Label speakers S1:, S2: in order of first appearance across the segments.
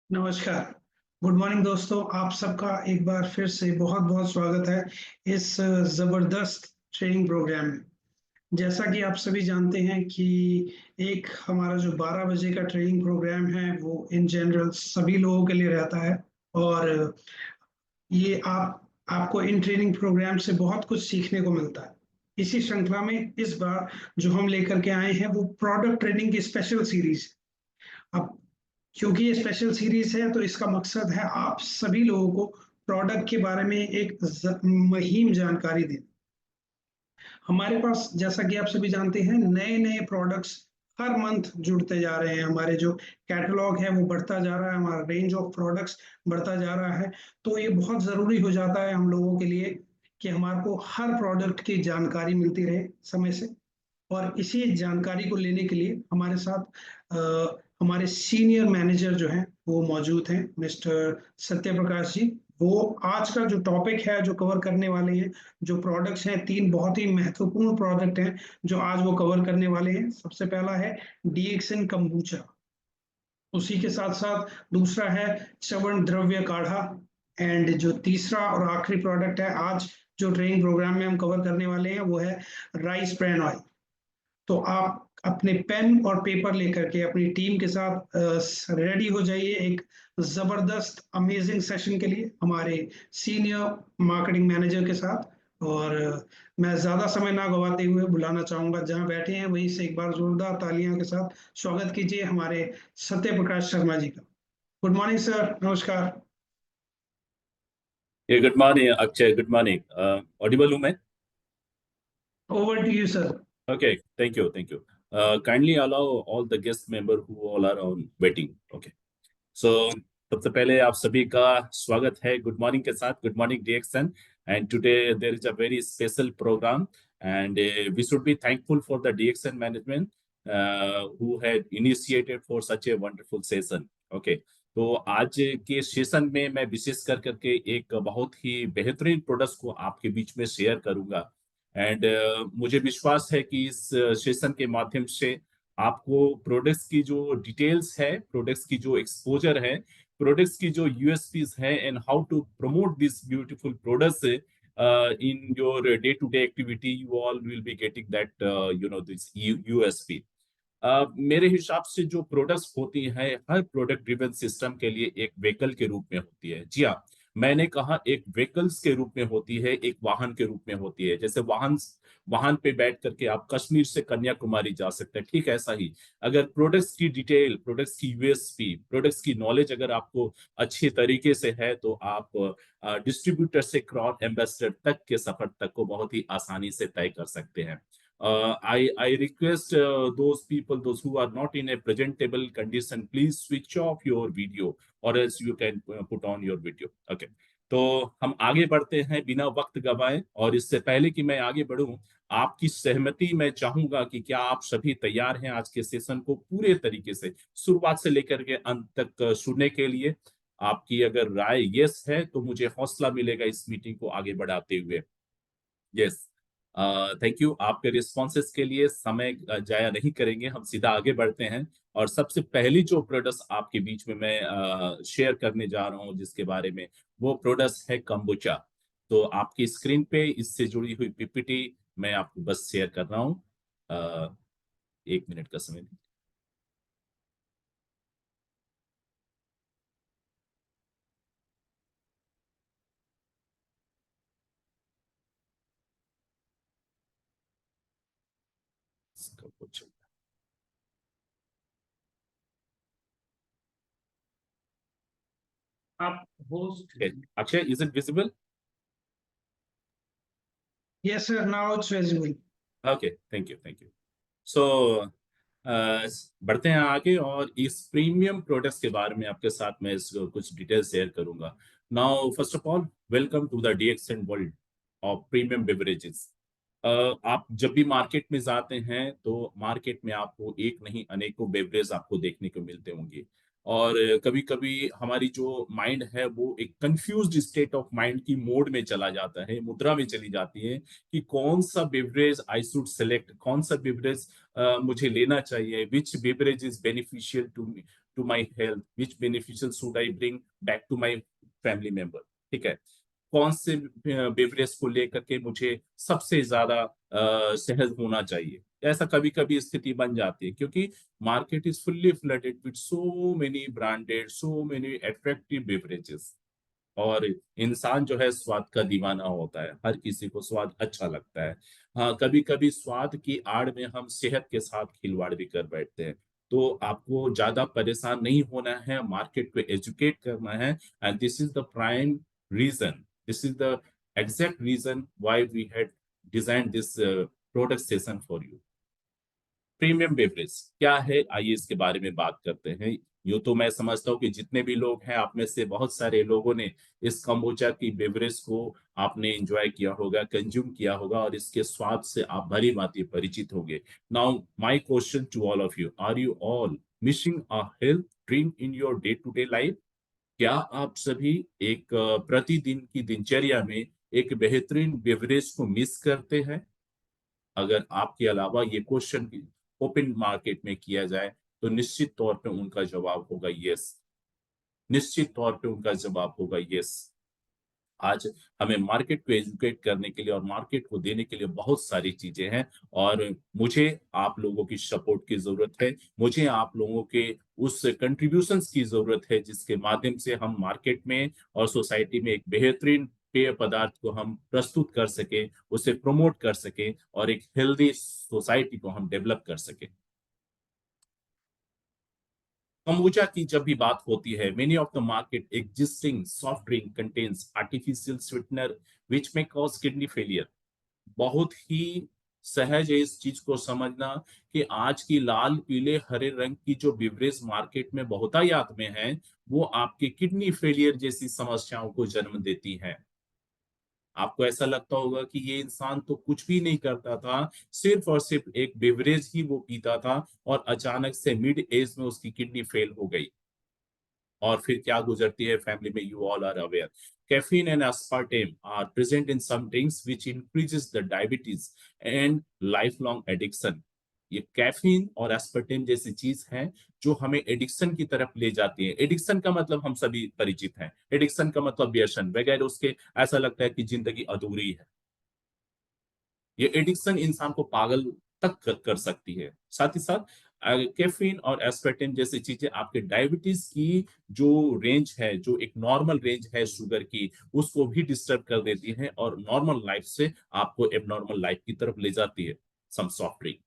S1: नमस्कार, good morning दोस्तों। आप सबका एक बार फिर से बहुत-बहुत स्वागत है इस ज़बरदस्त ट्रेनिंग प्रोग्राम में। जैसा कि आप सभी जानते हैं कि एक हमारा जो 12 बजे का ट्रेनिंग प्रोग्राम है, वो इन जनरल सभी लोगों के लिए रहता है और ये आपको इन ट्रेनिंग प्रोग्राम से बहुत कुछ सीखने को मिलता है। इसी श्रृंखला में इस बार जो हम लेकर के आए हैं, वो प्रोडक्ट ट्रेनिंग की स्पेशल सीरीज़। अब क्योंकि ये स्पेशल सीरीज है तो इसका मकसद है आप सभी लोगों को प्रोडक्ट के बारे में एक मुहिम जानकारी दें। हमारे पास जैसा कि आप सभी जानते हैं नए-नए प्रोडक्ट्स हर मंथ जुड़ते जा रहे हैं। हमारे जो कैटलॉग है वो बढ़ता जा रहा है, हमारा रेंज ऑफ प्रोडक्ट्स बढ़ता जा रहा है। तो ये बहुत ज़रूरी हो जाता है हम लोगों के लिए कि हमारे को हर प्रोडक्ट की जानकारी मिलती रहे समय से। और इसी जानकारी को लेने के लिए हमारे साथ हमारे सीनियर मैनेजर जो हैं वो मौजूद हैं, मिस्टर सत्य प्रकाश जी। वो आज का जो टॉपिक है जो कवर करने वाले हैं, जो प्रोडक्ट्स हैं, 3 बहुत ही महत्वपूर्ण प्रोडक्ट हैं जो आज वो कवर करने वाले हैं। सबसे पहला है डीएक्सन kombucha। उसी के साथ-साथ दूसरा है च्यवनप्राश द्रव्य काढ़ा एंड जो तीसरा और आखिरी प्रोडक्ट है आज जो ट्रेनिंग प्रोग्राम में हम कवर करने वाले हैं वो है राइस ब्रान ऑयल। तो आप अपने पेन और पेपर लेकर के अपनी टीम के साथ रेडी हो जाइए एक ज़बरदस्त अमेजिंग सेशन के लिए हमारे सीनियर मार्केटिंग मैनेजर के साथ। और मैं ज़्यादा समय ना गवाते हुए बुलाना चाहूँगा, जहाँ बैठे हैं वहीं से एक बार ज़ोरदार तालियाँ के साथ स्वागत कीजिए हमारे सत्य प्रकाश शर्मा जी का। गुड मॉर्निंग सर, नमस्कार।
S2: Yeah, good morning, Akshay. Good morning. Audible हूँ मैं?
S1: Over to you sir.
S2: Okay, thank you, thank you. Kindly allow all the guest member who all are on waiting. Okay. So सबसे पहले आप सभी का स्वागत है गुड मॉर्निंग के साथ good morning DXN and today there is a very special program and we should be thankful for the DXN management who had initiated for such a wonderful session okay. तो आज के session में मैं विशेष कर करके एक बहुत ही बेहतरीन प्रोडक्ट्स को आपके बीच में शेयर करूंगा एंड मुझे विश्वास है कि इस सेशन के माध्यम से आपको प्रोडक्ट्स की जो डिटेल्स है, प्रोडक्ट्स की जो एक्सपोजर है, प्रोडक्ट्स की जो यूएसपीज है and how to promote this beautiful products in your day to day activity, you all will be getting that this USP. मेरे हिसाब से जो प्रोडक्ट्स होती हैं हर प्रोडक्ट ड्रिवन सिस्टम के लिए एक व्हीकल के रूप में होती है। जी हाँ, मैंने कहा एक व्हीकल्स के रूप में होती है, एक वाहन के रूप में होती है। जैसे वाहन वाहन पे बैठ करके आप कश्मीर से कन्याकुमारी जा सकते हैं, ठीक ऐसा ही अगर प्रोडक्ट्स की डिटेल, प्रोडक्ट्स की यूएसपी, प्रोडक्ट्स की नॉलेज अगर आपको अच्छे तरीके से है तो आप डिस्ट्रीब्यूटर से क्रॉस एम्बेसडर तक के सफर तक को बहुत ही आसानी से तय कर सकते हैं। I request those people, those who are not in a presentable condition, please switch off your video or else you can put on your video. Okay. तो हम आगे बढ़ते हैं बिना वक्त गवाए और इससे पहले कि मैं आगे बढ़ूं, आपकी सहमति मैं चाहूंगा कि क्या आप सभी तैयार हैं आज के सेशन को पूरे तरीके से शुरुआत से लेकर के अंत तक सुनने के लिए? आपकी अगर राय यस है तो मुझे हौसला मिलेगा इस मीटिंग को आगे बढ़ाते हुए। यस, थैंक यू आपके रिस्पॉन्सेस के लिए। समय जाया नहीं करेंगे, हम सीधा आगे बढ़ते हैं और सबसे पहली जो प्रोडक्ट्स आपके बीच में मैं शेयर करने जा रहा हूं जिसके बारे में, वो प्रोडक्ट्स है कंबुचा। तो आपकी स्क्रीन पे इससे जुड़ी हुई पीपीटी मैं आपको बस शेयर कर रहा हूँ। 1 मिनट का समय दीजिए। कंबुचा।
S1: आप host.
S2: Okay. Akshay, is it visible?
S1: Yes sir, now it's visible.
S2: Okay, thank you, thank you. So बढ़ते हैं आगे और इस प्रीमियम प्रोडक्ट्स के बारे में आपके साथ मैं कुछ डिटेल शेयर करूंगा। Now first of all, welcome to the DXN world of premium beverages. आप जब भी मार्केट में जाते हैं तो मार्केट में आपको एक नहीं अनेकों बेवरेज आपको देखने को मिलते होंगे और कभी कभी हमारी जो माइंड है वो एक कंफ्यूज्ड स्टेट ऑफ माइंड की मोड में चला जाता है, मुद्रा में चली जाती है कि कौन सा बेवरेज आई शुड सेलेक्ट, कौन सा बेवरेज मुझे लेना चाहिए, which beverage is beneficial to me, to my health, which beneficial should I bring back to my family member, ठीक है, कौन से बेवरेज को लेकर के मुझे सबसे ज्यादा सहज होना चाहिए, ऐसा कभी कभी स्थिति बन जाती है, क्योंकि market is fully flooded with so many branded, so many attractive beverages, और इंसान जो है स्वाद का दीवाना होता है, हर किसी को स्वाद अच्छा लगता है। हाँ, कभी कभी स्वाद की आड़ में हम सेहत के साथ खिलवाड़ भी कर बैठते हैं। तो आपको ज्यादा परेशान नहीं होना है, मार्केट को एजुकेट करना है, and this is the prime reason, this is the exact reason why we had design this product session for you. Premium beverage क्या है, आइए इसके बारे में बात करते हैं। यूं तो मैं समझता हूँ कि जितने भी लोग हैं, आप में से बहुत सारे लोगों ने इस कम्बोचा की बेवरेज को आपने एंजॉय किया होगा, कंज्यूम किया होगा, और इसके स्वाद से आप भली भांति परिचित होंगे। Now my question to all of you, are you all missing a health drink in your day to day life? क्या आप सभी एक प्रतिदिन की दिनचर्या में एक बेहतरीन बेवरेज को मिस करते हैं? अगर आपके अलावा ये क्वेश्चन ओपन मार्केट में किया जाए, तो निश्चित तौर पे उनका जवाब होगा यस, निश्चित तौर पे उनका जवाब होगा यस। आज हमें मार्केट को एजुकेट करने के लिए और मार्केट को देने के लिए बहुत सारी चीजें हैं, और मुझे आप लोगों की सपोर्ट की जरूरत है, मुझे आप लोगों के उस कंट्रीब्यूशंस की जरूरत है, जिसके माध्यम से हम मार्केट में और सोसाइटी में एक बेहतरीन पेय पदार्थ को हम प्रस्तुत कर सके, उसे प्रमोट कर सके, और एक हेल्दी सोसाइटी को हम डेवलप कर सके। kombucha की जब भी बात होती है, many of the market existing soft drink contains artificial sweetener which may cause kidney failure. बहुत ही सहज है इस चीज को समझना कि आज की लाल पीले हरे रंग की जो बिवरेज मार्केट में बहुतायत में है, वो आपके किडनी फेलियर जैसी समस्याओं को जन्म देती है। आपको ऐसा लगता होगा कि ये इंसान तो कुछ भी नहीं करता था, सिर्फ और सिर्फ एक बेवरेज ही वो पीता था, और अचानक से मिड एज में उसकी किडनी फेल हो गई। और फिर क्या गुजरती है फैमिली में, you all are aware. Caffeine and aspartame are present in some drinks which increases the diabetes and life long addiction. ये कैफीन और एस्पर्टेम जैसी चीज है जो हमें एडिक्शन की तरफ ले जाती है। एडिक्शन का मतलब हम सभी परिचित हैं, एडिक्शन का मतलब व्यसन, बगैर उसके ऐसा लगता है कि जिंदगी अधूरी है। ये एडिक्शन इंसान को पागल तक कर सकती है। साथ ही साथ कैफीन और एस्पर्टेम जैसी चीजें आपके डायबिटीज की जो रेंज है, जो एक नॉर्मल रेंज है शुगर की, उसको भी डिस्टर्ब कर देती है, और नॉर्मल लाइफ से आपको एबनॉर्मल लाइफ की तरफ ले जाती है। Some soft drink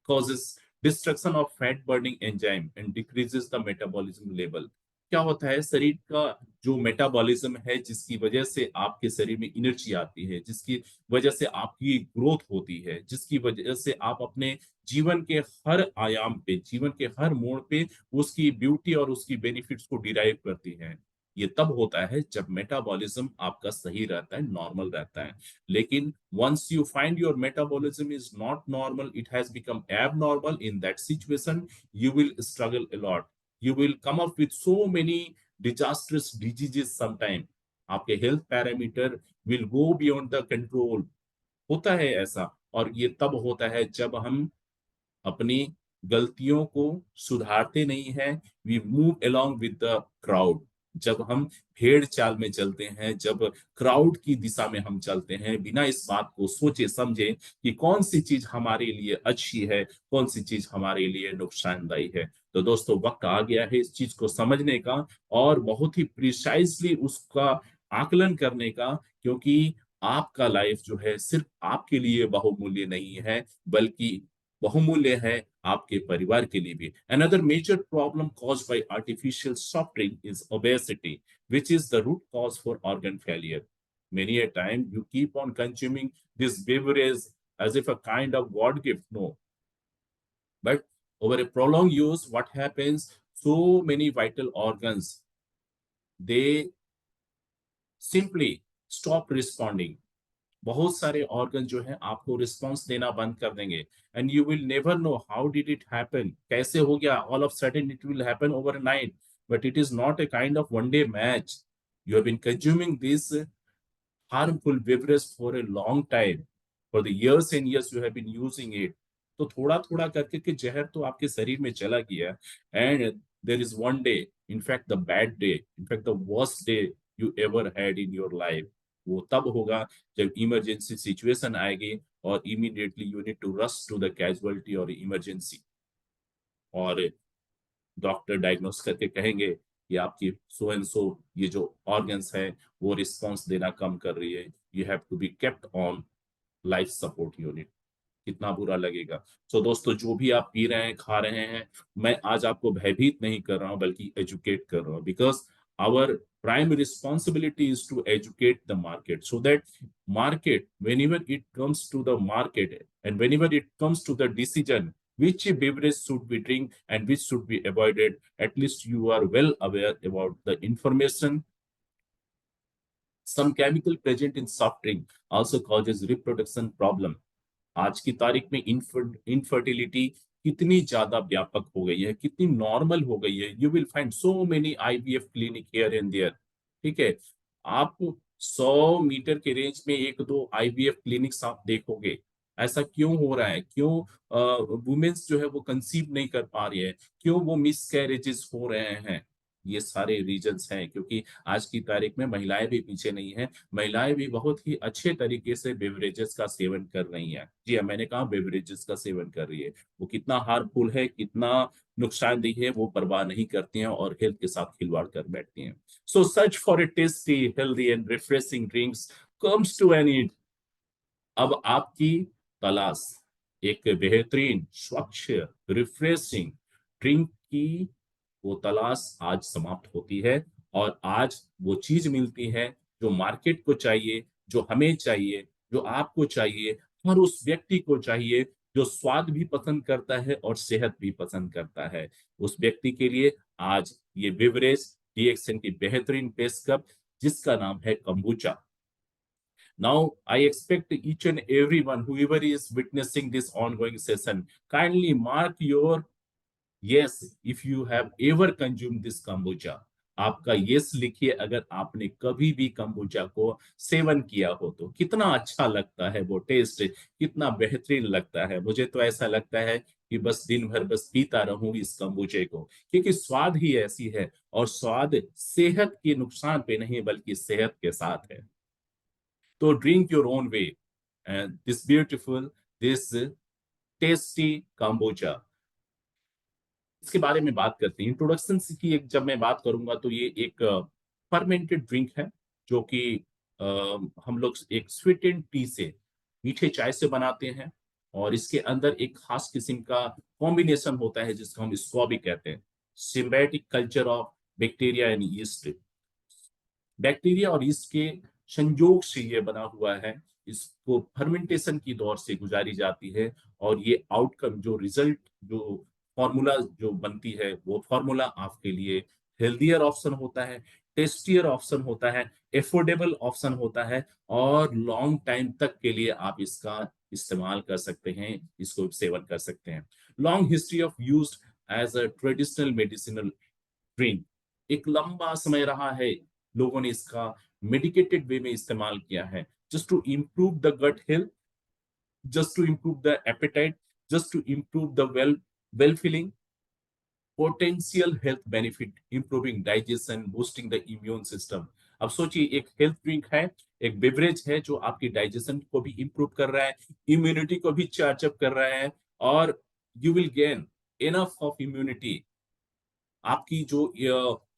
S2: causes destruction of fat burning enzyme and decreases the metabolism level। क्या होता है, शरीर का जो मेटाबॉलिज्म है, जिसकी वजह से आपके शरीर में एनर्जी आती है, जिसकी वजह से आपकी ग्रोथ होती है, जिसकी वजह से आप अपने जीवन के हर आयाम पे, जीवन के हर मोड़ पे उसकी ब्यूटी और उसकी बेनिफिट्स को डिराइव करती हैं। ये तब होता है जब मेटाबॉलिज्म आपका सही रहता है, नॉर्मल रहता है। लेकिन once you find your metabolism is not normal, it has become abnormal, in that situation you will struggle a lot, you will come up with so many disastrous diseases sometime, आपके health parameter will go beyond the control। होता है ऐसा, और ये तब होता है जब हम अपनी गलतियों को सुधारते नहीं हैं, we move along with the crowd. जब हम भेड़ चाल में चलते हैं, जब क्राउड की दिशा में हम चलते हैं, बिना इस बात को सोचे समझे कि कौन सी चीज हमारे लिए अच्छी है, कौन सी चीज हमारे लिए नुकसानदायी है। तो दोस्तों, वक्त आ गया है इस चीज को समझने का, और बहुत ही प्रिसाइजली उसका आकलन करने का, क्योंकि आपका लाइफ जो है सिर्फ आपके लिए बहुमूल्य नहीं है, बल्कि बहुमूल्य है आपके परिवार के लिए भी। Another major problem caused by artificial soft drink is obesity, which is the root cause for organ failure. Many a time you keep on consuming this beverage as if a kind of God gift. No, but over a prolonged use, what happens? So many vital organs, they simply stop responding। बहुत सारे organ जो है आपको response देना बंद कर देंगे, and you will never know how did it happen, कैसे हो गया, all of sudden it will happen overnight, but it is not a kind of one day match. You have been consuming this harmful beverage for a long time, for the years and years you have been using it। तो थोड़ा थोड़ा करके के जहर तो आपके शरीर में चला गया, and there is one day, in fact the bad day, in fact the worst day you ever had in your life, वो तब होगा जब इमरजेंसी सिचुएशन आएगी और immediately you need to rush to the casualty और emergency, और doctor diagnose करके कहेंगे कि आपकी सो एंड सो ये जो ऑर्गन्स है वो रिस्पॉन्स देना कम कर रही है, you have to be kept on life support unit. कितना बुरा लगेगा। सो दोस्तों, जो भी आप पी रहे हैं, खा रहे हैं, मैं आज आपको भयभीत नहीं कर रहा हूं बल्कि एजुकेट कर रहा हूं, because our prime responsibility is to educate the market so that market, whenever it comes to the market and whenever it comes to the decision which beverage should be drink and which should be avoided, at least you are well aware about the information. Some chemical present in soft drink also causes reproduction problem. आज की तारीख में infertility कितनी ज्यादा व्यापक हो गई है, कितनी नॉर्मल हो गई है। You will find so many IVF clinic here and there. ठीक है, आप 100 मीटर के रेंज में एक दो आईवीएफ क्लिनिक्स आप देखोगे। ऐसा क्यों हो रहा है? क्यों वुमेन्स जो है वो कंसीव नहीं कर पा रही है? क्यों वो मिस कैरेजेस हो रहे हैं? ये सारे रीजंस हैं, क्योंकि आज की तारीख में महिलाएं भी पीछे नहीं है। महिलाएं भी बहुत ही अच्छे तरीके से बेवरेजेस का सेवन कर रही हैं। जी हाँ, मैंने कहा बेवरेजेस का सेवन कर रही है। वो कितना हार्मफुल है, कितना नुकसानदेह है, वो परवाह नहीं करती हैं और हेल्थ के साथ खिलवाड़ कर बैठती हैं। So search for a tasty, healthy and refreshing drinks comes to an end. अब आपकी तलाश एक बेहतरीन, स्वच्छ, रिफ्रेशिंग ड्रिंक की, वो तलाश आज समाप्त होती है और आज वो चीज मिलती है जो मार्केट को चाहिए, जो हमें चाहिए, जो आपको चाहिए, हर उस व्यक्ति को चाहिए जो स्वाद भी पसंद करता है और सेहत भी पसंद करता है। उस व्यक्ति के लिए आज ये बेवरेज डीएक्सएन की बेहतरीन पेश कप, जिसका नाम है kombucha. Now, I expect each and everyone, whoever is witnessing this ongoing session, kindly mark your yes if you have ever consumed this kombucha. आपका यस लिखिए अगर आपने कभी भी कंबूचा को सेवन किया हो तो। कितना अच्छा लगता है वो टेस्ट, कितना बेहतरीन लगता है। मुझे तो ऐसा लगता है कि बस दिन भर बस पीता रहूं इस कंबूचे को, क्योंकि स्वाद ही ऐसी है और स्वाद सेहत के नुकसान पे नहीं बल्कि सेहत के साथ है। तो drink your own way and this beautiful, this tasty kombucha। इसके बारे में बात करते हैं। इंट्रोडक्शन की एक जब मैं बात करूंगा तो ये एक फर्मेंटेड ड्रिंक है, जो कि हम लोग एक स्वीट एंड टी से, मीठे चाय से बनाते हैं और इसके अंदर एक खास किस्म का कॉम्बिनेशन होता है जिसको हम स्क्वाबी कहते हैं। Symbiotic culture of bacteria and yeast, bacteria और ईस्ट के संयोग से ये बना हुआ है। इसको फर्मेंटेशन की दौर से गुजारी जाती है और ये आउटकम, जो रिजल्ट, जो फॉर्मूला जो बनती है, वो फॉर्मूला आपके लिए हेल्दियर ऑप्शन होता है, टेस्टियर ऑप्शन होता है, एफोर्डेबल ऑप्शन होता है और लॉन्ग टाइम तक के लिए आप इसका इस्तेमाल कर सकते हैं, इसको सेवन कर सकते हैं। Long history of used as a traditional medicinal drink, एक लंबा समय रहा है लोगों ने इसका मेडिकेटेड वे में इस्तेमाल किया है, just to improve the gut health, just to improve the appetite, just to improve the well feeling, potential health benefit, improving digestion, boosting the immune system। अब सोचिए, एक हेल्थ ड्रिंक है, एक बेवरेज है जो आपकी डाइजेशन को भी इंप्रूव कर रहा है, इम्यूनिटी को भी चार्ज अप कर रहा है और you will gain enough of immunity. आपकी जो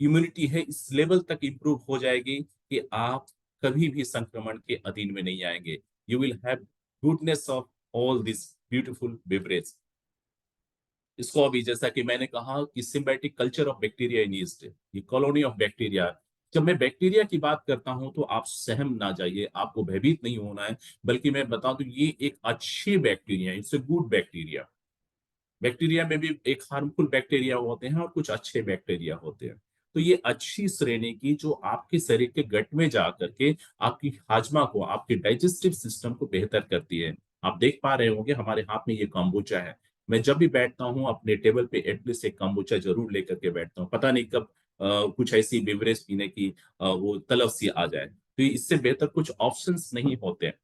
S2: इम्यूनिटी है इस लेवल तक इंप्रूव हो जाएगी कि आप कभी भी संक्रमण के अधीन में नहीं आएंगे। You will have goodness of all this beautiful beverage. इसको अभी, जैसा कि मैंने कहा कि symbiotic culture of bacteria in east, ये कॉलोनी ऑफ बैक्टीरिया। जब मैं बैक्टीरिया की बात करता हूं तो आप सहम ना जाइए, आपको भयभीत नहीं होना है, बल्कि मैं बता दूं ये एक अच्छी बैक्टीरिया है, it's a good bacteria. Bacteria में भी एक हार्मफुल बैक्टीरिया होते हैं और कुछ अच्छे बैक्टीरिया होते हैं। तो ये अच्छी श्रेणी की जो आपके शरीर के गट में जा करके आपकी हाजमा को, आपके डाइजेस्टिव सिस्टम को बेहतर करती है। आप देख पा रहे होंगे हमारे हाथ में ये kombucha है। मैं जब भी बैठता हूँ अपने टेबल पे एटलीस्ट एक kombucha जरूर लेकर के बैठता हूँ। पता नहीं कब कुछ ऐसी बेवरेज पीने की वो तलब सी आ जाए। तो इससे बेहतर कुछ ऑप्शंस नहीं होते हैं।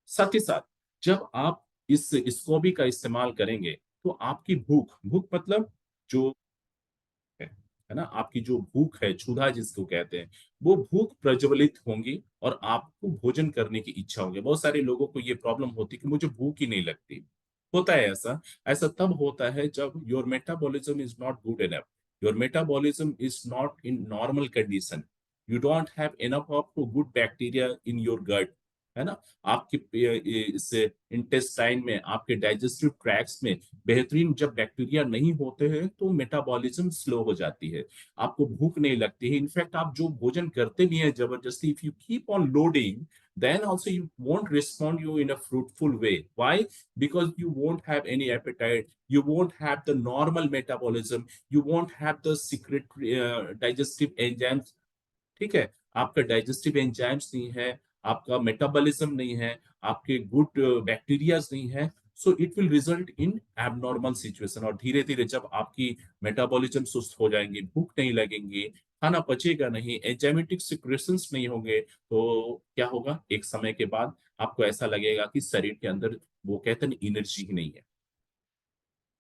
S2: साथ ही साथ जब आप इस स्कोबी का इस्तेमाल करेंगे तो आपकी भूख, भूख मतलब जो है ना, आपकी जो भूख है, क्षुधा जिसको कहते हैं, वो भूख प्रज्वलित होंगी और आपको भोजन करने की इच्छा होगी। बहुत सारे लोगों को ये प्रॉब्लम होती है कि मुझे भूख ही नहीं लगती। होता है ऐसा। ऐसा तब होता है जब your metabolism is not good enough, your metabolism is not in normal condition, you don't have enough of good bacteria in your gut, है ना। आपके इस इंटेस्टाइन में, आपके डाइजेस्टिव ट्रैक्ट्स में बेहतरीन जब बैक्टीरिया नहीं होते हैं तो मेटाबॉलिज्म स्लो हो जाती है, आपको भूख नहीं लगती है। इनफैक्ट आप जो भोजन करते भी हैं जबरदस्ती, if you keep on loading, then also you won't respond you in a fruitful way. Why? Because you won't have any appetite, you won't have the normal metabolism, you won't have the secret digestive enzymes। ठीक है, आपका digestive enzymes नहीं है, आपका metabolism नहीं है, आपके good bacterias नहीं है, so it will result in abnormal situation. और धीरे धीरे जब आपकी मेटाबॉलिज्म सुस्त हो जाएंगी, भूख नहीं लगेंगी, खाना पचेगा नहीं, एंजाइमेटिक सिक्रेशंस नहीं होंगे, तो क्या होगा, एक समय के बाद आपको ऐसा लगेगा कि शरीर के अंदर, वो कहते हैं, एनर्जी ही नहीं है।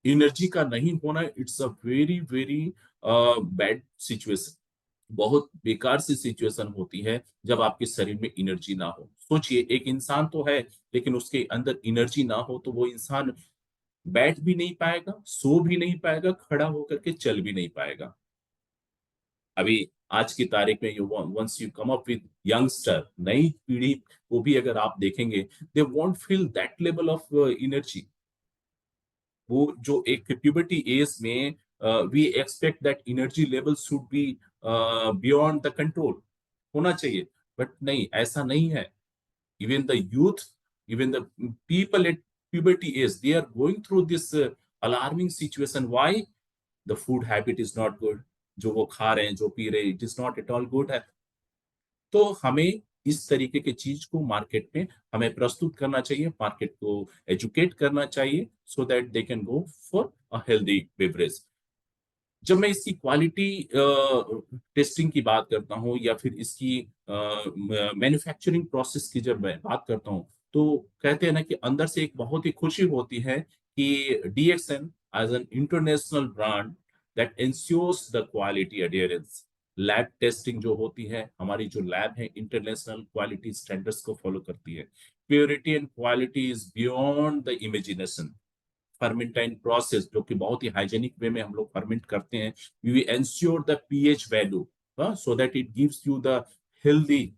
S2: एनर्जी का नहीं होना, it's a very very bad situation. बहुत बेकार सी सिचुएशन होती है जब आपके शरीर में एनर्जी ना हो। सोचिए, एक इंसान तो है, लेकिन उसके अंदर एनर्जी ना हो तो वो इंसान बैठ भी नहीं पाएगा, सो भी नहीं पाएगा, खड़ा होकर के चल भी नहीं पाएगा। अभी आज की तारीख में you once you come up with youngster, नई पीढ़ी को भी अगर आप देखेंगे, they won't feel that level of energy. वो जो एक प्यूबर्टी एज में we expect that energy level should be beyond the control, होना चाहिए, बट नहीं, ऐसा नहीं है। Even the youth, even the people at puberty age, they are going through this alarming situation. Why? The food habit is not good, जो वो खा रहे हैं, जो पी रहे हैं, it is not at all good है। तो हमें इस तरीके की चीज को मार्केट में हमें प्रस्तुत करना चाहिए, मार्केट को एजुकेट करना चाहिए, so that they can go for a healthy beverage. जब मैं इसकी क्वालिटी टेस्टिंग की बात करता हूँ, या फिर इसकी मैन्युफैक्चरिंग प्रोसेस की जब मैं बात करता हूँ, तो कहते हैं ना कि अंदर से एक बहुत ही खुशी होती है कि DXN as an international brand that ensures the quality adherence. Lab testing जो होती है, हमारी जो लैब है इंटरनेशनल क्वालिटी स्टैंडर्ड्स को फॉलो करती है। Purity and quality is beyond the imagination. Fermentation process, जो कि बहुत ही हाइजेनिक वे में हम लोग फर्मेंट करते हैं, we ensure the pH value, so that it gives you the healthy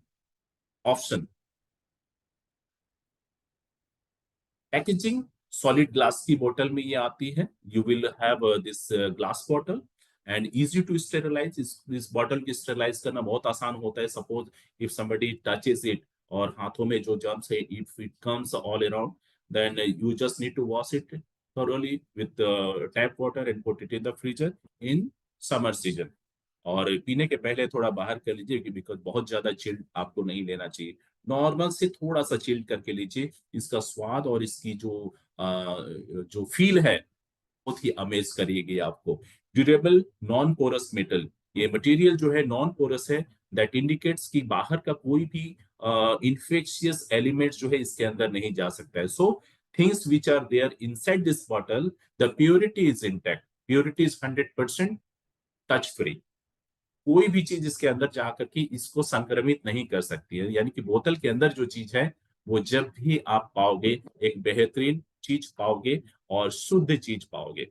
S2: option. Packaging, solid glass की बोतल में ये आती है। You will have this glass bottle and easy to sterilize. इस बॉटल की स्टेरिलाइज करना बहुत आसान होता है। Suppose if somebody touches it, और हाथों में जो जर्म्स है, if it comes all around, then you just need to wash it thoroughly with tap water and put it in the freezer in summer season। और पीने के पहले थोड़ा बाहर कर लीजिए, बिकॉज बहुत ज्यादा चिल्ड आपको नहीं लेना चाहिए। नॉर्मल से थोड़ा सा चिल्ड करके लीजिए। इसका स्वाद और इसकी जो फील है, बहुत ही अमेज करेगी आपको। ड्यूरेबल नॉन पोरस मेटल, ये मटेरियल जो है नॉन पोरस है, दैट इंडिकेट्स कि बाहर का कोई भी इन्फेक्शियस एलिमेंट्स जो है इसके अंदर नहीं जा सकता है। So things which are there inside this bottle, the purity is intact, purity is 100% touch free. कोई भी चीज इसके अंदर जाकर के इसको संक्रमित नहीं कर सकती है। यानी कि बोतल के अंदर जो चीज है, वो जब भी आप पाओगे, एक बेहतरीन चीज पाओगे और शुद्ध चीज पाओगे।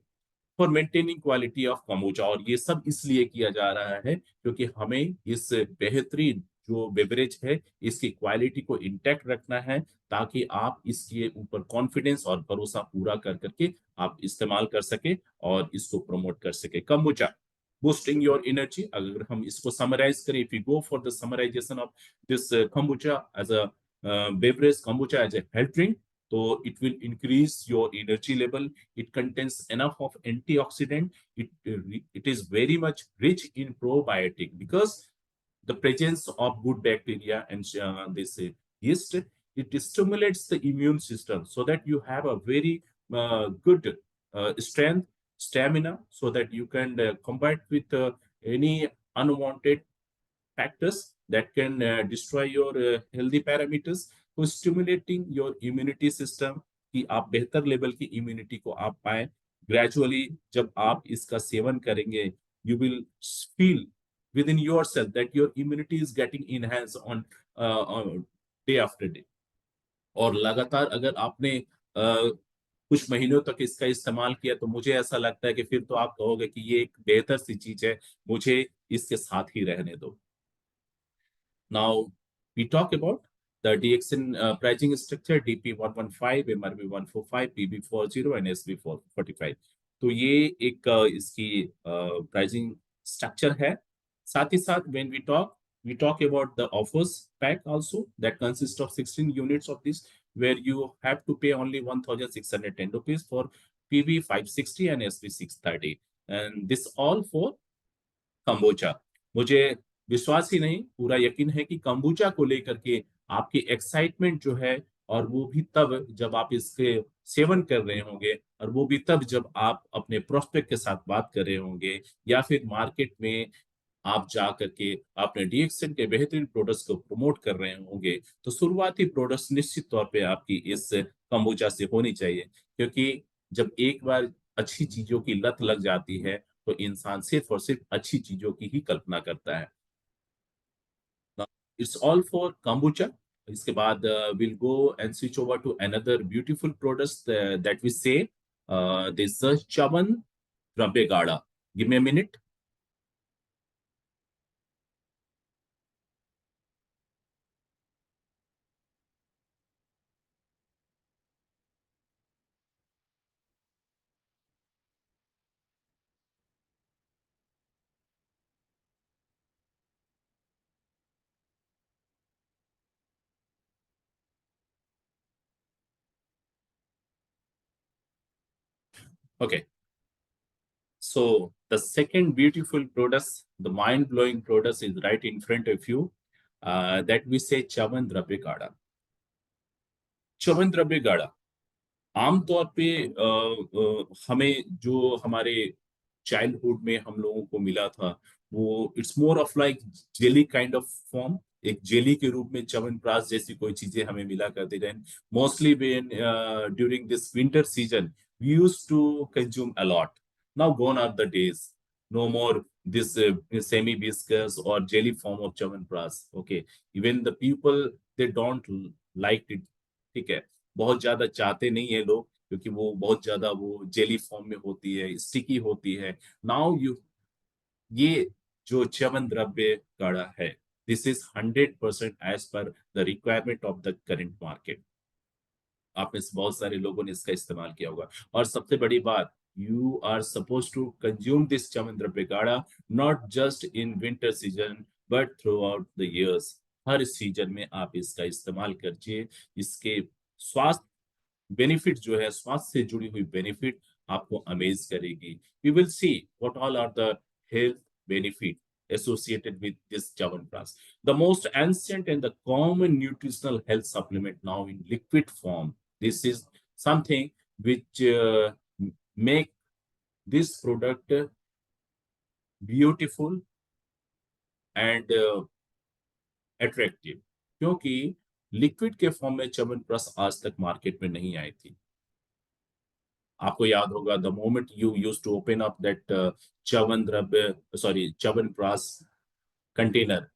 S2: For maintaining quality of kombucha, और ये सब इसलिए किया जा रहा है क्योंकि हमें इस बेहतरीन जो बेवरेज है, इसकी क्वालिटी को इंटैक्ट रखना है, ताकि आप इसके ऊपर कॉन्फिडेंस और भरोसा पूरा कर करके आप इस्तेमाल कर सके और इसको प्रमोट कर सके। कम्बुचा boosting your energy, अगर हम इसको समराइज करें, if you go for the summarization of this kombucha as a beverage, kombucha as a health drink, so it will increase your energy level. It contains enough of antioxidant. It is very much rich in probiotic, because the presence of good bacteria and this yeast, it stimulates the immune system, so that you have a very good strength, stamina, so that you can combat with any unwanted factors that can destroy your healthy parameters, तो stimulating your immunity system, कि आप बेहतर level की immunity को आप पाए। Gradually जब आप इसका सेवन करेंगे, you will feel within yourself that your immunity is getting enhanced on day after day. और लगातार अगर आपने कुछ महीनों तक इसका इस्तेमाल किया तो मुझे ऐसा लगता है कि फिर तो आप कहोगे कि ये एक बेहतर सी चीज है, मुझे इसके साथ ही रहने दो। Now we talk about the DXN pricing structure DP115, MRB145, PB40 and SB445। तो ये एक इसकी प्राइसिंग स्ट्रक्चर है। साथ ही साथ when we talk about the offers pack also that consists of 16 units of this, where you have to pay only 1,610 rupees for PB560 and SB630, and this all for कंबोचा। मुझे विश्वास ही नहीं, पूरा यकीन है कि कंबोचा को लेकर के आपकी एक्साइटमेंट जो है, और वो भी तब जब आप इसके सेवन कर रहे होंगे, और वो भी तब जब आप अपने प्रोस्पेक्ट के साथ बात कर रहे होंगे, या फिर मार्केट में आप जा करके अपने डीएक्सएन के बेहतरीन प्रोडक्ट्स को प्रमोट कर रहे होंगे। तो शुरुआती प्रोडक्ट्स निश्चित तौर पे आपकी इस कंबोचा से होनी चाहिए, क्योंकि जब एक बार अच्छी चीजों की लत लग जाती है तो इंसान सिर्फ और सिर्फ अच्छी चीजों की ही कल्पना करता है। It's all for kombucha। इसके बाद will go and switch over to another beautiful products that we say this Chyavan द्रव्य गाढ़ा। Give me a minute. Okay, so the second beautiful products, the mind-blowing products is right in front of you, that we say Chyavan द्रव्य गाढ़ा। च्यवन द्रव्य गाढ़ा आमतौर पे हमें जो हमारे चाइल्डहुड में हम लोगों को मिला था, वो it's more of like jelly kind of form. एक जेली के रूप में च्यवनप्राश जैसी कोई चीजें हमें मिला करती रहे। Mostly when during this winter season we used to consume a lot. Now gone are the days, no more this semi viscous or jelly form of Chyawanprash. okay, even the people they don't like it। ठीक है, बहुत ज्यादा चाहते नहीं है लोग, क्योंकि वो बहुत ज्यादा वो जेली फॉर्म में होती है, स्टिकी होती है। नाउ यू, ये जो च्यवन द्रव्य काढ़ा है, this is 100% as per the requirement of the current market. आप में से बहुत सारे लोगों ने इसका इस्तेमाल किया होगा। और सबसे बड़ी बात, you are suppose to consume this Chyavan द्रव्य काढ़ा not just in winter season but throughout the years. हर सीजन में आप इसका इस्तेमाल करिए। इसके स्वास्थ्य बेनिफिट जो है, स्वास्थ्य से जुड़ी हुई बेनिफिट आपको अमेज करेगी। We will see what all are the health benefit associated with this Chyawanprash, the most ancient and the common nutritional health supplement now in liquid form. This is something which make this product beautiful and attractive, क्योंकि liquid के form में च्यवनप्राश आज तक market में नहीं आई थी। आपको याद होगा, the moment you use to open up that Chyawanprash container,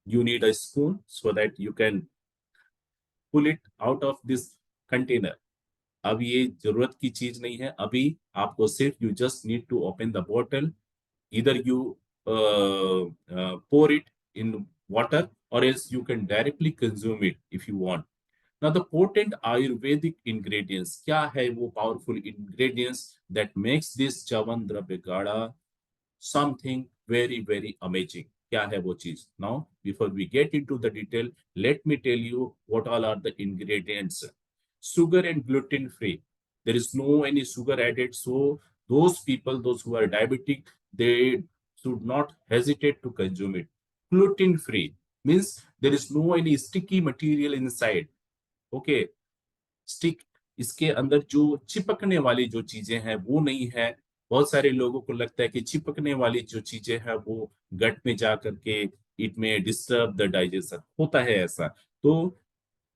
S2: you need a spoon so that you can pull it out of this container। अब ये जरूरत की चीज नहीं है। अभी आपको सिर्फ you just need to open the bottle, either you pour it in water or else you can directly consume it if you want। Now the potent Ayurvedic ingredients, क्या है वो powerful ingredients that makes this Chyavan द्रव्य गाढ़ा something very very amazing? क्या है वो चीज? Now before we get into the detail, let me tell you what all are the ingredients। sugar and gluten free, there is no any sugar added, so those people, those who are diabetic, they should not hesitate to consume it। gluten free means there is no any sticky material inside। okay, stick, इसके अंदर जो चिपकने वाली जो चीजें हैं वो नहीं है। बहुत सारे लोगों को लगता है कि चिपकने वाली जो चीजें हैं वो गट में जा करके इट में डिस्टर्ब द डाइजेशन, होता है ऐसा। तो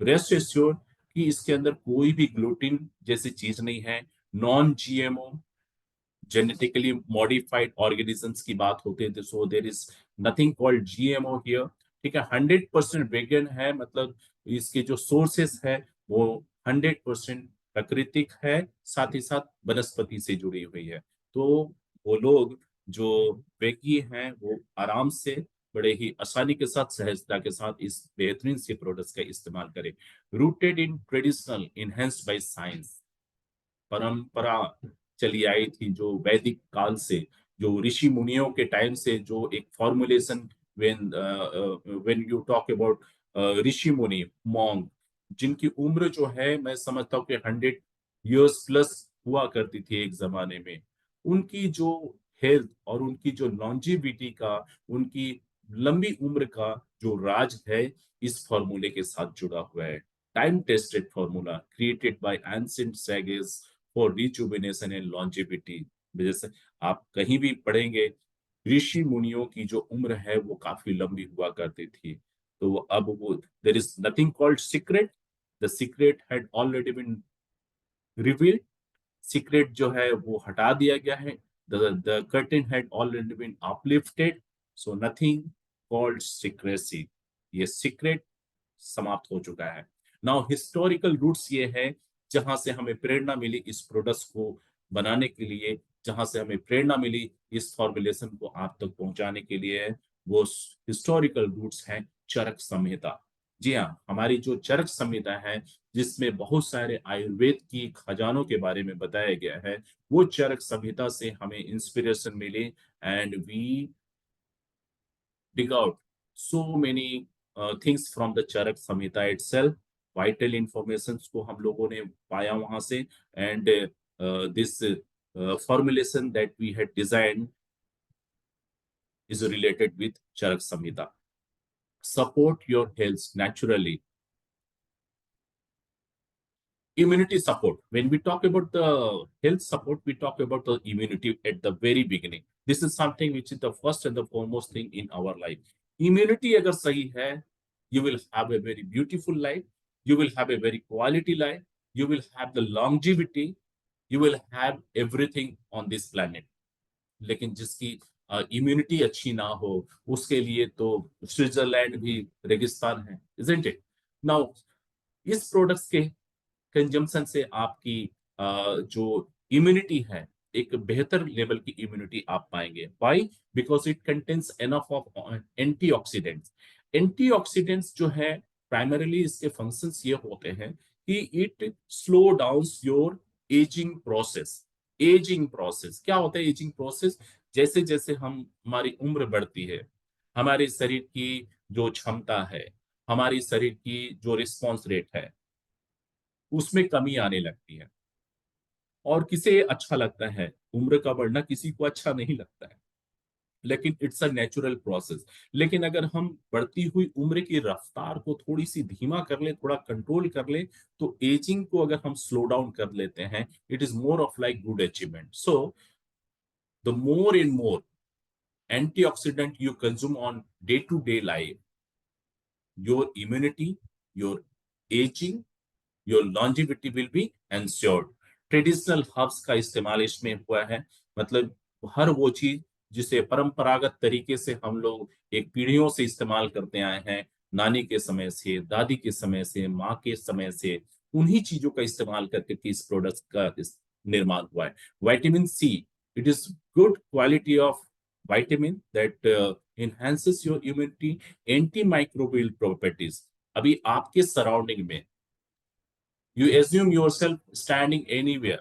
S2: रेस्ट एश्योर्ड कि इसके अंदर कोई भी ग्लूटिन जैसी चीज नहीं है। Non GMO, genetically modified organisms की बात होती है, so there is nothing called GMO here. ठीक है, 100% वेगन है, मतलब इसके जो सोर्सेस है वो 100% प्राकृतिक है, साथ ही साथ वनस्पति से जुड़ी हुई है। तो वो लोग जो वेगी हैं वो आराम से, बड़े ही आसानी के साथ, सहजता के साथ इस बेहतरीन से प्रोडक्ट्स का इस्तेमाल करें। Rooted in traditional, enhanced by science, परंपरा चली आई थी जो वैदिक काल से, जो ऋषि मुनियों के टाइम से, जो एक formulation, when you talk about rishi muni among, जिनकी उम्र जो है मैं समझता हूँ कि 100 years प्लस हुआ करती थी एक जमाने में, उनकी जो हेल्थ और उनकी जो लॉन्जिविटी का, उनकी लंबी उम्र का जो राज है, इस फॉर्मूले के साथ जुड़ा हुआ है। Time tested formula created by ancient sages for rejuvenation and longevity. जैसे आप कहीं भी पढ़ेंगे, ऋषि मुनियों की जो उम्र है वो काफी लंबी हुआ करती थी। तो अब वो, there is nothing called secret, the secret had already been revealed. Secret जो है वो हटा दिया गया है, the curtain had already been uplifted, so nothing called secrecy, ये सीक्रेट समाप्त हो चुका है। नाउ हिस्टोरिकल रूट्स ये है, जहां से हमें प्रेरणा मिली इस प्रोडक्ट्स को बनाने के लिए, जहां से हमें प्रेरणा मिली इस फॉर्मुलेशन को आप तक पहुंचाने के लिए, वो हिस्टोरिकल रूट्स हैं चरक संहिता। जी हाँ, हमारी जो चरक संहिता है, जिसमें बहुत सारे आयुर्वेद की खजानों के बारे में बताया गया है, वो चरक संहिता से हमें इंस्पिरेशन मिली, and we dig out so many things from the Charak Samhita itself, vital informations को हम लोगों ने पाया वहां से, and this formulation that we had designed is related with Charak Samhita. Support your health naturally. Immunity support. When we talk about the health support, we talk about the immunity at the very beginning. This is something which is the first and the foremost thing in our life. Immunity अगर सही है, you will have a very beautiful life, you will have a very quality life, you will have the longevity, you will have everything on this planet. लेकिन जिसकी immunity अच्छी ना हो, उसके लिए तो स्विट्जरलैंड भी रेगिस्तान है, isn't it? Now, इस प्रोडक्ट्स के कंजम्पशन से आपकी जो इम्यूनिटी है, एक बेहतर लेवल की इम्यूनिटी आप पाएंगे। Why? Because it contains enough of antioxidants. Antioxidants जो है, प्राइमरीली इसके फंक्शंस ये होते हैं कि it slow down your ageing process. Ageing process क्या होता है? एजिंग प्रोसेस, जैसे जैसे हम, हमारी उम्र बढ़ती है, हमारे शरीर की जो क्षमता है, हमारी शरीर की जो रिस्पॉन्स रेट है, उसमें कमी आने लगती है। और किसे अच्छा लगता है उम्र का बढ़ना? किसी को अच्छा नहीं लगता है, लेकिन इट्स अ नेचुरल प्रोसेस। लेकिन अगर हम बढ़ती हुई उम्र की रफ्तार को थोड़ी सी धीमा कर ले, थोड़ा कंट्रोल कर ले, तो एजिंग को अगर हम स्लो डाउन कर लेते हैं, it is more of like good achievement. So the more and more antioxidant you consume on day to day life, your immunity, your aging, your longevity will be ensured. Traditional herbs का इस्तेमाल इसमें हुआ है, मतलब हर वो चीज जिसे परंपरागत तरीके से हम लोग एक पीढ़ियों से इस्तेमाल करते आए हैं, नानी के समय से, दादी के समय से, माँ के समय से, उन्हीं चीजों का इस्तेमाल करके इस प्रोडक्ट का निर्माण हुआ है। Vitamin C, it is good quality of vitamin that enhances your immunity, antimicrobial properties। अभी आपके सराउंडिंग में, you assume yourself standing anywhere,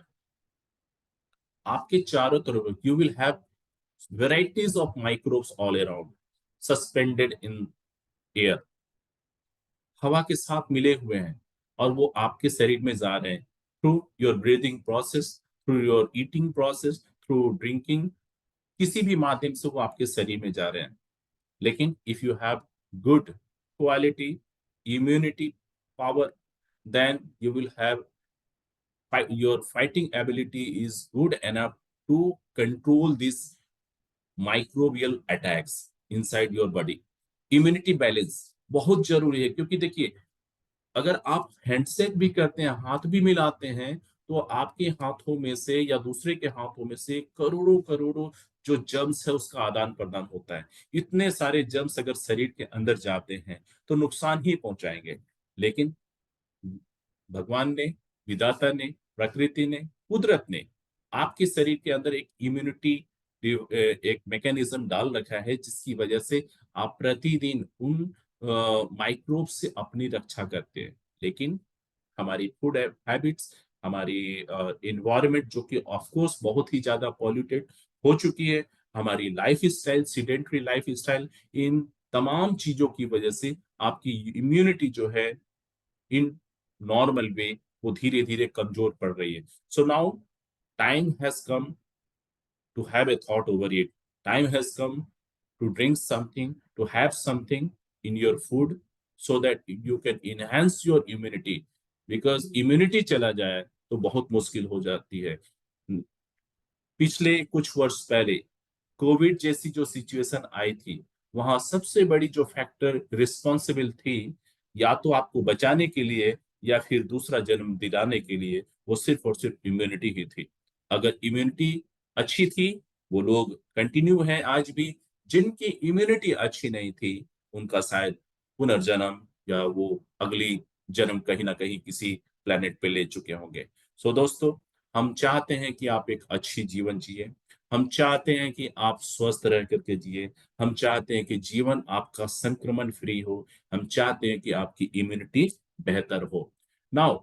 S2: आपके चारों तरफ you will have varieties of microbes all around, suspended in air, हवा के साथ मिले हुए हैं, और वो आपके शरीर में जा रहे हैं through your breathing process, through your eating process, through drinking, किसी भी माध्यम से वो आपके शरीर में जा रहे हैं। लेकिन if you have good quality immunity power, then you will have your fighting ability is good enough to control these microbial attacks inside your body। immunity balance बहुत जरूरी है, क्योंकि देखिए, अगर आप हैंडशेक भी करते हैं, हाथ भी मिलाते हैं, तो आपके हाथों में से या दूसरे के हाथों में से करोड़ों करोड़ों जो जर्म्स है उसका आदान प्रदान होता है। इतने सारे जर्म्स अगर शरीर के अंदर जाते हैं तो नुकसान ही पहुंचाएंगे। लेकिन भगवान ने, विधाता ने, प्रकृति ने, कुदरत ने आपके शरीर के अंदर एक इम्यूनिटी एक मैकेनिज्म डाल रखा है, जिसकी वजह से आप प्रतिदिन उन माइक्रोब से अपनी रक्षा करते हैं। लेकिन हमारी फूड हैबिट्स, हमारी इन्वायरमेंट जो कि ऑफ कोर्स बहुत ही ज्यादा पॉल्यूटेड हो चुकी है, हमारी life style, sedentary life style, इन तमाम चीजों की वजह से आपकी इम्यूनिटी जो है इन नॉर्मल वे वो धीरे धीरे कमजोर पड़ रही है। So now time has come to have a thought over it. Time has come to drink something, to have something in your food so that you can enhance your immunity. Because immunity चला जाए तो बहुत मुश्किल हो जाती है। पिछले कुछ वर्ष पहले कोविड जैसी जो सिचुएशन आई थी, वहां सबसे बड़ी जो फैक्टर रिस्पॉन्सिबल थी, या तो आपको बचाने के लिए या फिर दूसरा जन्म दिलाने के लिए, वो सिर्फ और सिर्फ इम्यूनिटी ही थी। अगर इम्यूनिटी अच्छी थी, वो लोग कंटिन्यू है आज भी। जिनकी इम्यूनिटी अच्छी नहीं थी, उनका शायद पुनर्जन्म या वो अगली जन्म कहीं ना कहीं किसी प्लेनेट पे ले चुके होंगे। सो दोस्तों, हम चाहते हैं कि आप एक अच्छी जीवन जिए, हम चाहते हैं कि आप स्वस्थ रह करके जिए, हम चाहते हैं कि जीवन आपका संक्रमण फ्री हो, हम चाहते हैं कि आपकी इम्यूनिटी बेहतर हो। Now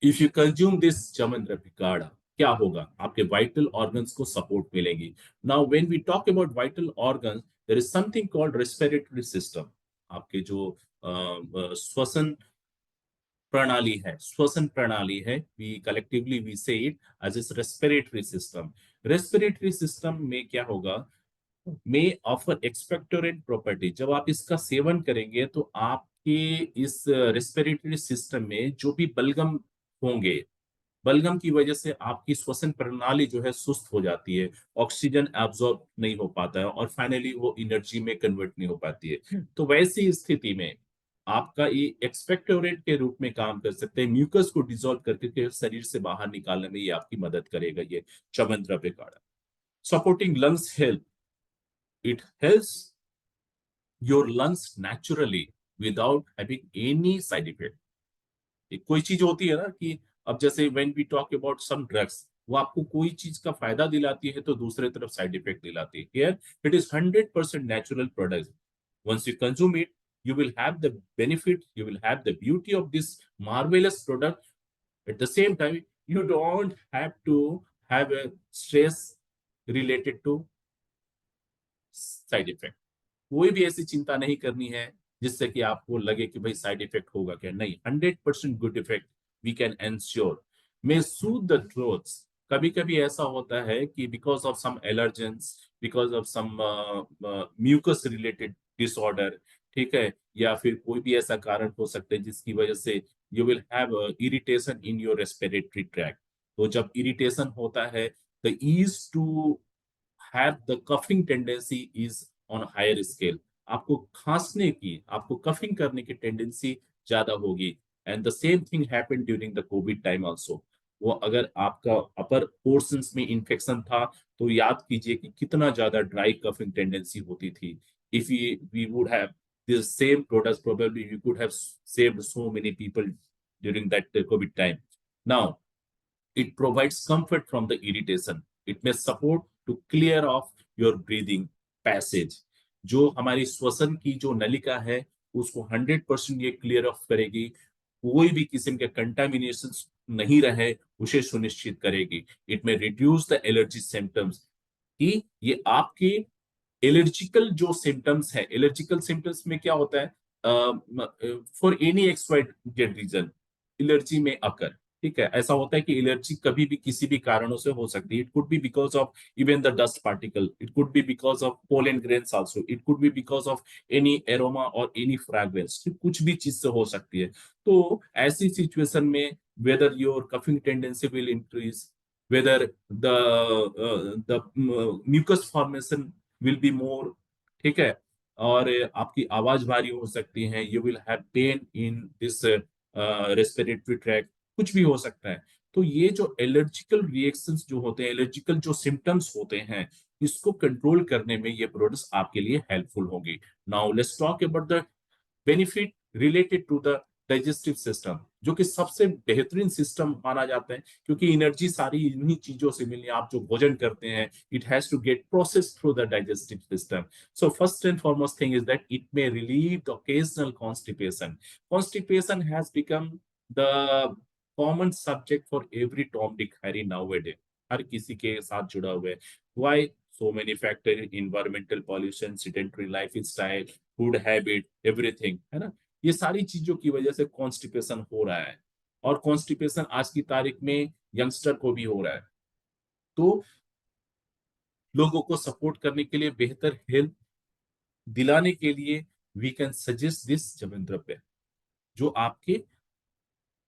S2: if you consume this Chaman kadha, क्या होगा? आपके वाइटल ऑर्गन्स को सपोर्ट मिलेगी। Now when we talk about vital organs, there is something called respiratory system. आपके जो श्वसन प्रणाली है, श्वसन प्रणाली है, we collectively we say it as is respiratory system. Respiratory system में क्या होगा? में ऑफर एक्सपेक्टोरेंट प्रॉपर्टी। जब आप इसका सेवन करेंगे तो आपके इस रेस्पिरेटरी सिस्टम में जो भी बलगम होंगे, बलगम की वजह से आपकी श्वसन प्रणाली जो है सुस्त हो जाती है, ऑक्सीजन एब्जॉर्ब नहीं हो पाता है और फाइनली वो एनर्जी में कन्वर्ट नहीं हो पाती है। तो वैसी स्थिति में आपका ये एक्सपेक्टोरेंट के रूप में काम कर सकते हैं, म्यूकस को डिसॉल्व करके के शरीर से बाहर निकालने में ये आपकी मदद करेगा, ये च्यवनप्राश काढ़ा। Supporting lungs health, it helps your lungs naturally without having any side effect. कोई चीज होती है ना कि अब जैसे when we talk about some drugs, वो आपको कोई चीज का फायदा दिलाती है तो दूसरे तरफ साइड इफेक्ट दिलाती है। Here it is 100% natural product. once you consume it, you will have the benefit, you will have the beauty of this marvelous product. At the same time, you don't have to have a stress related to side effect. कोई भी ऐसी चिंता नहीं करनी है जिससे कि आपको लगे कि भाई साइड इफेक्ट होगा क्या। नहीं, 100% good effect we can ensure. May soothe the throats. कभी कभी ऐसा होता है कि because of some allergens, because of some mucus related disorder, ठीक है, या फिर कोई भी ऐसा कारण हो सकता है जिसकी वजह से you will have irritation in your respiratory tract. तो जब इरिटेशन होता है, the ease to have the coughing tendency is on higher scale. आपको खांसने की, आपको कफिंग करने की टेंडेंसी ज्यादा होगी। And the same thing happened during the Covid time also. वो अगर आपका अपर पोर्शंस में इंफेक्शन था तो याद कीजिए कि कितना ज्यादा ड्राई कफिंग टेंडेंसी होती थी। If we would have this same products, probably we could have saved so many people during that covid time. Now it provides comfort from the irritation. It may support to clear off your breathing passage. जो हमारी श्वसन की जो नलिका है उसको 100% ये clear of करेगी, कोई भी किस्म के कंटामिनेशन नहीं रहे उसे सुनिश्चित करेगी। It may reduce the allergy symptoms, कि ये आपके एलर्जिकल जो सिम्टम्स है, एलर्जिकल सिम्टम्स में क्या होता है, फॉर एनी एक्सवाइटेड रीजन एलर्जी में अकर, ठीक है, ऐसा होता है कि एलर्जी कभी भी किसी भी कारणों से हो सकती है। It could be because of even the dust particle, it could be because of pollen grains also, it could be because of any aroma और एनी फ्रेग्रेंस, कुछ भी चीज से हो सकती है। तो ऐसी सिचुएशन में whether your coughing tendency will increase, whether the mucus formation will be more, ठीक है, और आपकी आवाज भारी हो सकती है, you will have pain in this respiratory tract, कुछ भी हो सकता है। तो ये जो एलर्जिकल रिएक्शंस जो होते हैं, एलर्जिकल जो सिम्टम्स होते हैं, इसको कंट्रोल करने में ये प्रोडक्ट्स आपके लिए हेल्पफुल होंगे। Now let's talk about the benefit related to the digestive system, जो कि सबसे बेहतरीन सिस्टम माना जाता है, क्योंकि एनर्जी सारी इन्हीं चीजों से मिलनी है। आप जो भोजन करते हैं, it has to get processed through the digestive system. So first and foremost thing is that it may relieve the occasional constipation. Constipation has become the common subject for every Tom, Dick, Harry nowadays. हर किसी के साथ जुड़ा हुआ है। Why? So many factors: environmental pollution, sedentary lifestyle, food habit, everything, है ना। ये सारी चीजों की वजह से कॉन्स्टिपेशन हो रहा है, और कॉन्स्टिपेशन आज की तारीख में यंगस्टर को भी हो रहा है। तो लोगों को सपोर्ट करने के लिए, बेहतर हेल्थ दिलाने के लिए, वी कैन सजेस्ट दिस च्यवनद्रव्य, जो आपके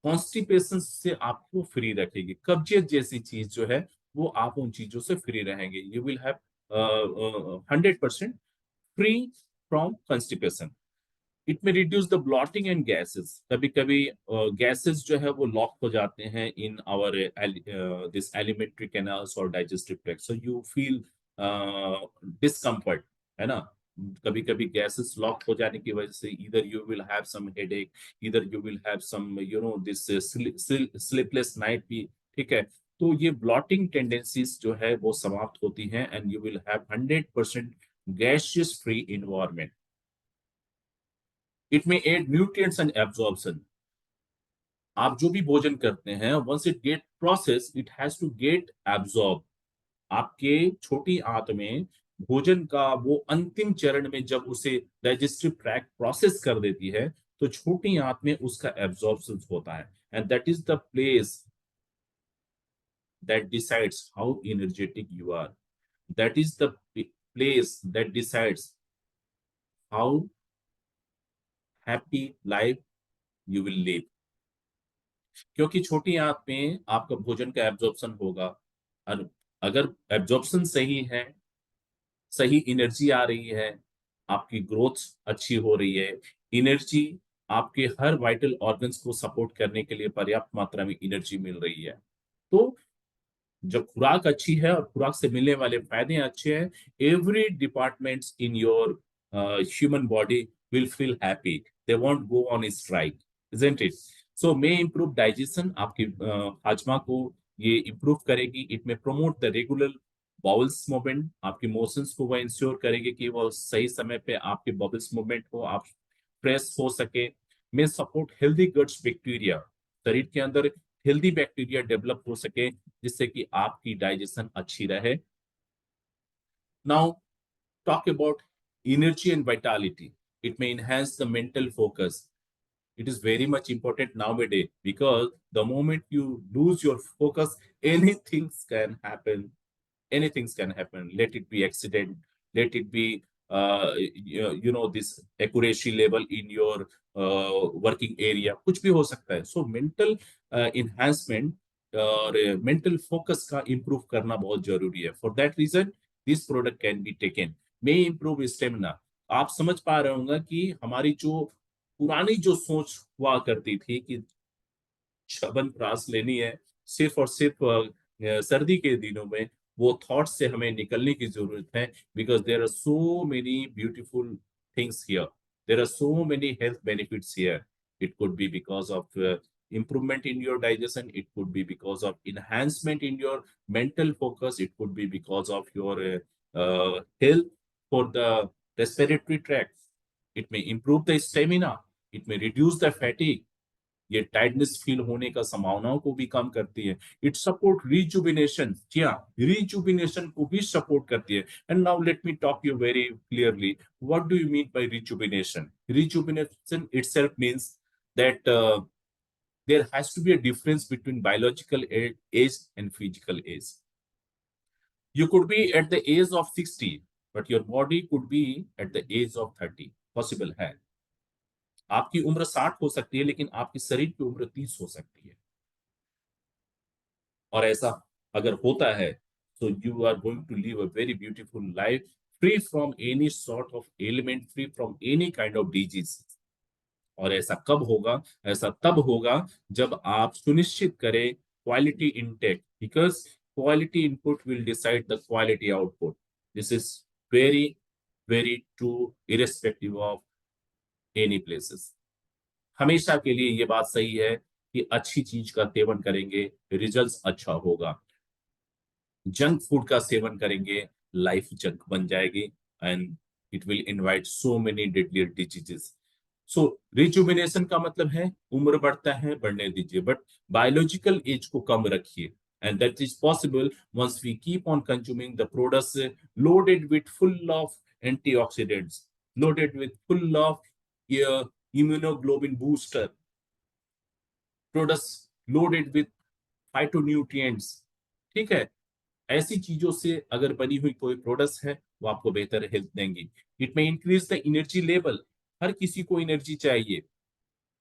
S2: कॉन्स्टिपेशन से आपको फ्री रखेगी। कब्जियत जैसी चीज जो है, वो आप उन चीजों से फ्री रहेंगे। You will have 100% free from constipation. It may reduce the bloating and gases. कभी कभी गैसेस जो है वो लॉक हो जाते हैं in our this elementary canals और digestive tract, so you feel discomfort, है ना। कभी कभी गैसेस लॉक हो जाने की वजह से इधर you will have some headache, इधर you will have some this sleepless night भी, ठीक है। तो ये ब्लॉटिंग टेंडेंसीज जो है वो समाप्त होती हैं, and you will have 100% gaseous free environment. It may aid nutrients and absorption. आप जो भी भोजन करते हैं, once it get process, it has to get absorb. आपके छोटी आंत में भोजन का वो अंतिम चरण में जब उसे डाइजेस्टिव ट्रैक्ट प्रोसेस कर देती है, तो छोटी आंत में उसका एब्जॉर्प्शन होता है, and that is the place that decides how energetic you are. That is the place that decides how happy life you will live. क्योंकि छोटी आंत में आपका भोजन का एब्जॉर्प्शन होगा, और अगर एब्जॉर्प्शन सही है, सही एनर्जी आ रही है, आपकी ग्रोथ अच्छी हो रही है, एनर्जी आपके हर वाइटल ऑर्गन्स को सपोर्ट करने के लिए पर्याप्त मात्रा में एनर्जी मिल रही है, तो जब खुराक अच्छी है और खुराक से मिलने वाले फायदे अच्छे हैं, every departments in your human body will feel happy, they won't go on strike, isn't it. So may improve digestion, आपकी हाजमा को ये इम्प्रूव करेगी। इट में promote the regular bowls movement, आपकी मोशंस को वह इंश्योर करेगी कि वो सही समय पे आपके बबल्स मूवमेंट हो, आप फ्रेश हो सके। मे सपोर्ट हेल्दी गट्स बैक्टीरिया, शरीर के अंदर हेल्दी बैक्टीरिया डेवलप हो सके, जिससे कि आपकी डाइजेशन अच्छी रहे। Now talk about energy and Vitality. It में enhance the mental focus. It is very much important nowadays, because the moment you lose your focus, anything can happen. Anything can happen. Let it be accident, let it be this accuracy level in your working area, कुछ भी हो सकता है। So mental enhancement और mental focus का improve करना बहुत जरूरी है। For that reason this product can be taken, may improve stamina। आप समझ पा रहे होंगे कि हमारी जो पुरानी जो सोच हुआ करती थी कि च्यवनप्राश लेनी है सिर्फ और सिर्फ सर्दी के दिनों में, वो थॉट से हमें निकलने की जरूरत है। Because there are so many beautiful things here, there are so many health benefits here. It could be because of improvement in your digestion, it could be because of enhancement in your mental focus, it could be because of your health for the respiratory tract, it may improve the stamina, it may reduce the fatigue, ये tightness feel होने का संभावनाओं को भी कम करती है। It support रिजुबिनेशन, क्या रिजुबिनेशन को भी सपोर्ट करती है। And now let me talk you very clearly, what do you mean by rejuvenation? Rejuvenation itself means that there has to be a difference between biological age and physical age. You could be at the age of 60, but your body could be at the age of 30, possible है। आपकी उम्र 60 हो सकती है, लेकिन आपकी शरीर की उम्र 30 हो सकती है। और ऐसा अगर होता है, तो you are going to live a very beautiful life, free from any sort of element, free from any kind of disease. और ऐसा कब होगा? ऐसा तब होगा जब आप सुनिश्चित करें quality intake, because quality input will decide the quality output. This is very, very true irrespective of any places. हमेशा के लिए ये बात सही है कि अच्छी चीज का सेवन करेंगे, रिजल्ट्स अच्छा होगा। जंक फूड का सेवन करेंगे, लाइफ जंक बन जाएगी and it will invite so many deadly diseases. So rejuvenation का मतलब है उम्र बढ़ता है, बढ़ने दीजिए, बट बायोलॉजिकल एज को कम रखिए, and that is possible once we keep on consuming the products loaded with full of antioxidants, loaded with full of immunoglobulin booster, products loaded with phytonutrients. ठीक है, ऐसी चीजों से अगर बनी हुई कोई प्रोडक्ट्स है वो आपको बेहतर हेल्थ देंगी। इट में इंक्रीज द एनर्जी लेवल। हर किसी को एनर्जी चाहिए,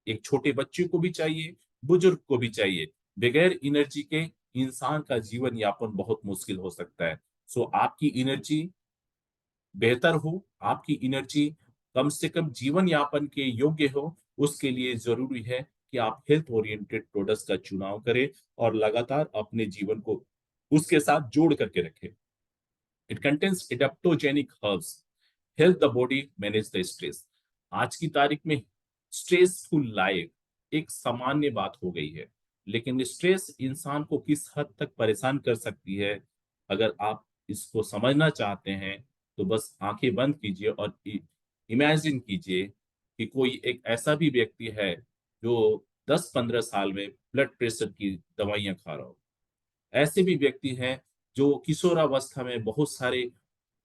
S2: एक छोटे बच्चे को भी चाहिए, बुजुर्ग को भी चाहिए। बगैर एनर्जी के इंसान का जीवन यापन बहुत मुश्किल हो सकता है। सो आपकी एनर्जी बेहतर हो, आपकी एनर्जी कम से कम जीवन यापन के योग्य हो, उसके लिए जरूरी है कि आप हेल्थ ओरिएंटेड प्रोडक्ट्स का चुनाव करें और लगातार अपने जीवन को उसके साथ जोड़ करके रखें। It contains adaptogenic herbs, help the body manage the stress. आज की तारीख में स्ट्रेसफुल लाइफ एक सामान्य बात हो गई है, लेकिन स्ट्रेस इंसान को किस हद तक परेशान कर सकती है, अगर आप इसको समझना चाहते हैं तो बस आंखें बंद कीजिए और इमेजिन कीजिए कि कोई एक ऐसा भी व्यक्ति है जो 10-15 साल में ब्लड प्रेशर की दवाइयां खा रहा हो। ऐसे भी व्यक्ति हैं जो किशोरावस्था में बहुत सारे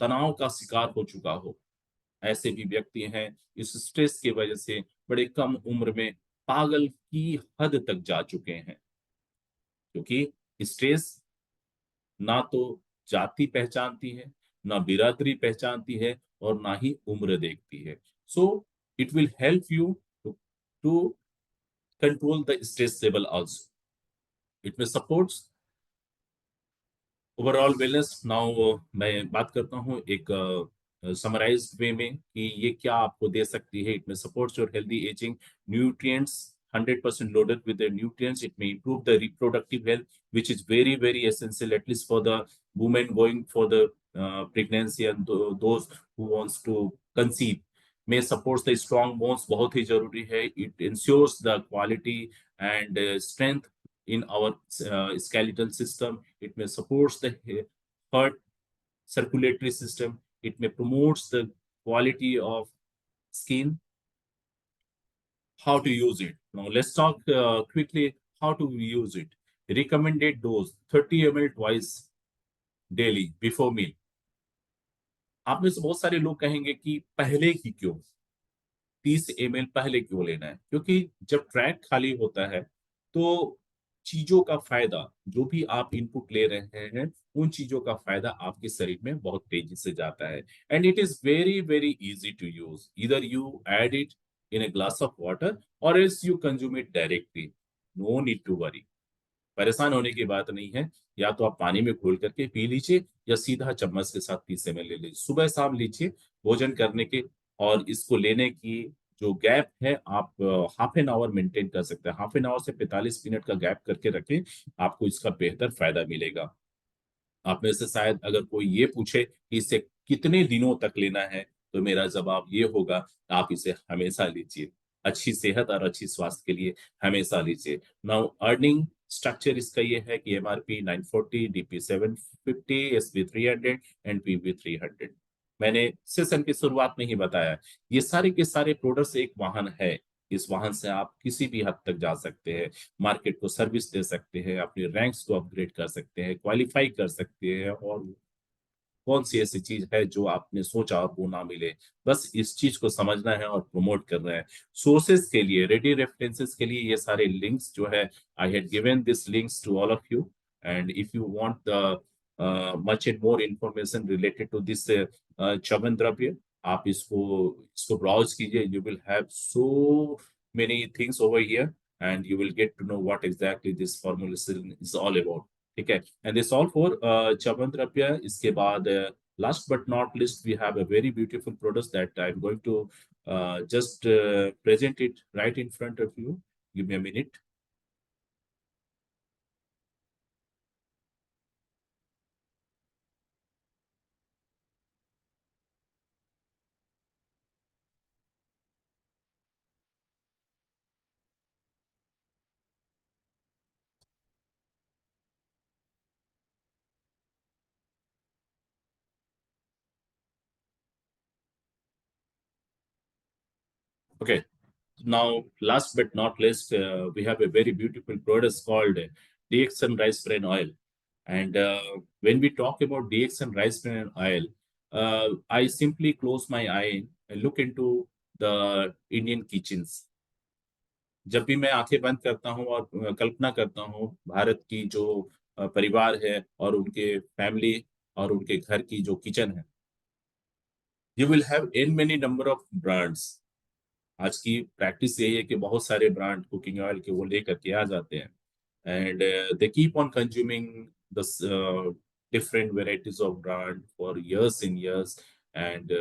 S2: तनाव का शिकार हो चुका हो। ऐसे भी व्यक्ति हैं इस स्ट्रेस की वजह से बड़े कम उम्र में पागल की हद तक जा चुके हैं, क्योंकि स्ट्रेस ना तो जाति पहचानती है, ना बिरादरी पहचानती है और ना ही उम्र देखती है। So it will help you to control the stress level also. It में सपोर्ट्स ओवरऑल वेलनेस। नाउ मैं बात करता हूँ एक समराइज्ड वे में कि ये क्या आपको दे सकती है। इट में supports your healthy ageing, nutrients 100% loaded with the nutrients. It may improve the reproductive health, which is very, very essential, at least for the women going for the pregnancy and those who wants to conceive. May supports the strong bones, बहुत ही जरूरी है। It ensures the quality and strength in our skeletal system. It may supports the heart circulatory system. It may promotes the quality of skin. How to use it? Now let's talk quickly how to use it. Recommended dose 30 ml twice daily before meal. आप में से बहुत सारे लोग कहेंगे कि पहले ही क्यों 30 ml पहले क्यों लेना है? क्योंकि जब ट्रैक खाली होता है तो चीजों का फायदा, जो भी आप इनपुट ले रहे हैं, उन चीजों का फायदा आपके शरीर में बहुत तेजी से जाता है। And it is very very easy to use. इधर you add it in a glass of water or else you consume it directly. No need to worry. परेशान होने की बात नहीं है। या तो आप पानी में घोल करके पी लीजिए या सीधा चम्मच के साथ 30 ml ले लीजिए। सुबह शाम लीजिए भोजन करने के, और इसको लेने की जो गैप है आप हाफ एन आवर मेंटेन कर सकते हैं। हाफ एन आवर से 45 मिनट का गैप करके रखें, आपको इसका बेहतर फायदा मिलेगा। आप में से शायद अगर कोई ये पूछे कि इसे कितने दिनों तक लेना है, तो मेरा जवाब ये होगा, आप इसे हमेशा लीजिए। अच्छी सेहत और अच्छी स्वास्थ्य के लिए हमेशा लीजिए। नाउ अर्निंग स्ट्रक्चर इसका ये है कि MRP 940, DP 750, SP 300 and PV 300। मैंने सेशन की शुरुआत में ही बताया, ये सारे के सारे प्रोडक्ट्स एक वाहन है। इस वाहन से आप किसी भी हद तक जा सकते हैं, मार्केट को सर्विस दे सकते हैं, अपने रैंक्स को अपग्रेड कर सकते हैं, क्वालिफाई कर सकते हैं। और कौन सी ऐसी चीज है जो आपने सोचा और वो ना मिले, बस इस चीज को समझना है और प्रमोट करना है। सोर्सेस के लिए, रेडी रेफरेंसेस के लिए ये सारे लिंक्स जो है, I had given this links to all of you. And if you want the much and more information related to this Chyavan Dravya, आप इसको ब्राउज कीजिए। You will have so many things over here and you will get to know what exactly this formulation is all about. ठीक है, and this all for Chyavan Dravya. इसके बाद last but not least, we have a very beautiful product that I'm going to just present it right in front of you. Give me a minute. Okay. Now, last but not least, we have a very beautiful product called DXN rice bran oil. And when we talk about DXN rice bran oil, I simply close my eye and look into the Indian kitchens. जब भी मैं आंखें बंद करता हूँ और कल्पना करता हूँ भारत की जो परिवार है और उनके फैमिली और उनके घर की जो किचन है, you will have an many number of brands. आज की प्रैक्टिस यही है कि बहुत सारे ब्रांड कुकिंग ऑयल के वो लेकर के आ जाते हैं, and they keep on consuming the different varieties of brand for years in years, and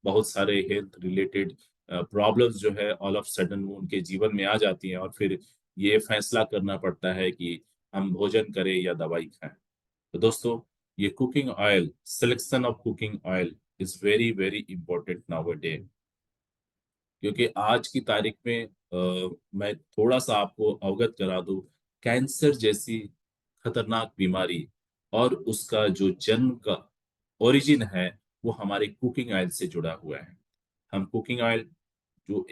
S2: बहुत सारे हेल्थ रिलेटेड प्रॉब्लम्स जो है ऑल ऑफ सडन वो उनके जीवन में आ जाती हैं, और फिर ये फैसला करना पड़ता है कि हम भोजन करें या दवाई खाएं। तो दोस्तों, ये cooking oil, selection of cooking oil is very very important now day. क्योंकि आज की तारीख में मैं थोड़ा सा आपको अवगत करा दूं, कैंसर जैसी खतरनाक बीमारी और उसका जो जन्म का ओरिजिन है वो हमारे कुकिंग ऑयल से जुड़ा हुआ है। हम कुकिंग ऑयल जो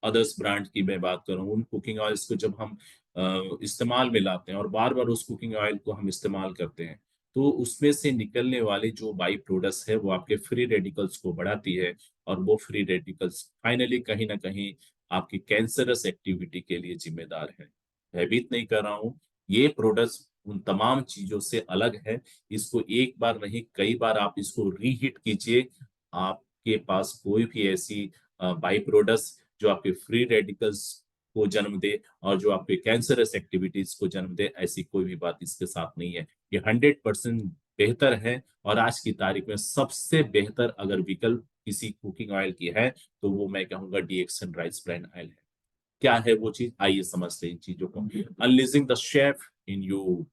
S2: अदर्स ब्रांड की मैं बात करूं, उन कुकिंग ऑयल्स को जब हम इस्तेमाल में लाते हैं और बार बार उस कुकिंग ऑयल को हम इस्तेमाल करते हैं, तो उसमें से निकलने वाले जो बाई प्रोडक्ट्स है वो आपके फ्री रेडिकल्स को बढ़ाती है, और वो फ्री रेडिकल्स फाइनली कहीं ना कहीं आपकी कैंसरस एक्टिविटी के लिए जिम्मेदार है। भयभीत नहीं कर रहा हूँ, ये प्रोडक्ट्स उन तमाम चीजों से अलग है। इसको एक बार नहीं कई बार आप इसको रीहीट कीजिए, आपके पास कोई भी ऐसी बाई प्रोडक्ट्स जो आपके फ्री रेडिकल्स को जन्म दे और जो आपके कैंसरस एक्टिविटीज को जन्म दे, ऐसी कोई भी बात इसके साथ नहीं है। ये 100% बेहतर है, और आज की तारीख में सबसे बेहतर अगर विकल्प किसी कुकिंग ऑयल की है तो वो मैं कहूंगा डीएक्सन राइस ब्रांड ऑयल है। क्या है वो चीज, आइए समझते हैं इन चीजों को। Unleashing the chef in you.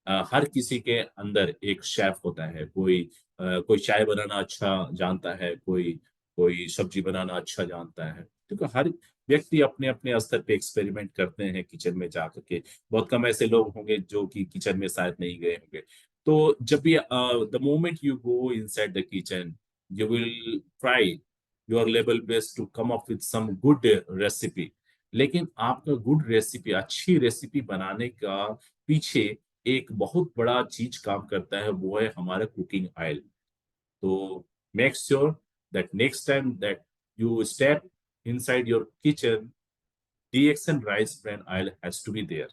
S2: हर किसी के अंदर एक शेफ होता है। कोई चाय बनाना अच्छा जानता है, कोई कोई सब्जी बनाना अच्छा जानता है, क्योंकि हर व्यक्ति अपने अपने स्तर पे एक्सपेरिमेंट करते हैं किचन में जाकर के। बहुत कम ऐसे लोग होंगे जो कि किचन में शायद नहीं गए होंगे। तो जब भी the moment you go inside the kitchen, you will try your level best to come up with some good recipe. लेकिन आपका गुड रेसिपी, अच्छी रेसिपी बनाने का पीछे एक बहुत बड़ा चीज काम करता है, वो है हमारा कुकिंग ऑयल। तो make sure that next time that you step inside your kitchen, Dixon rice brand oil has to be there.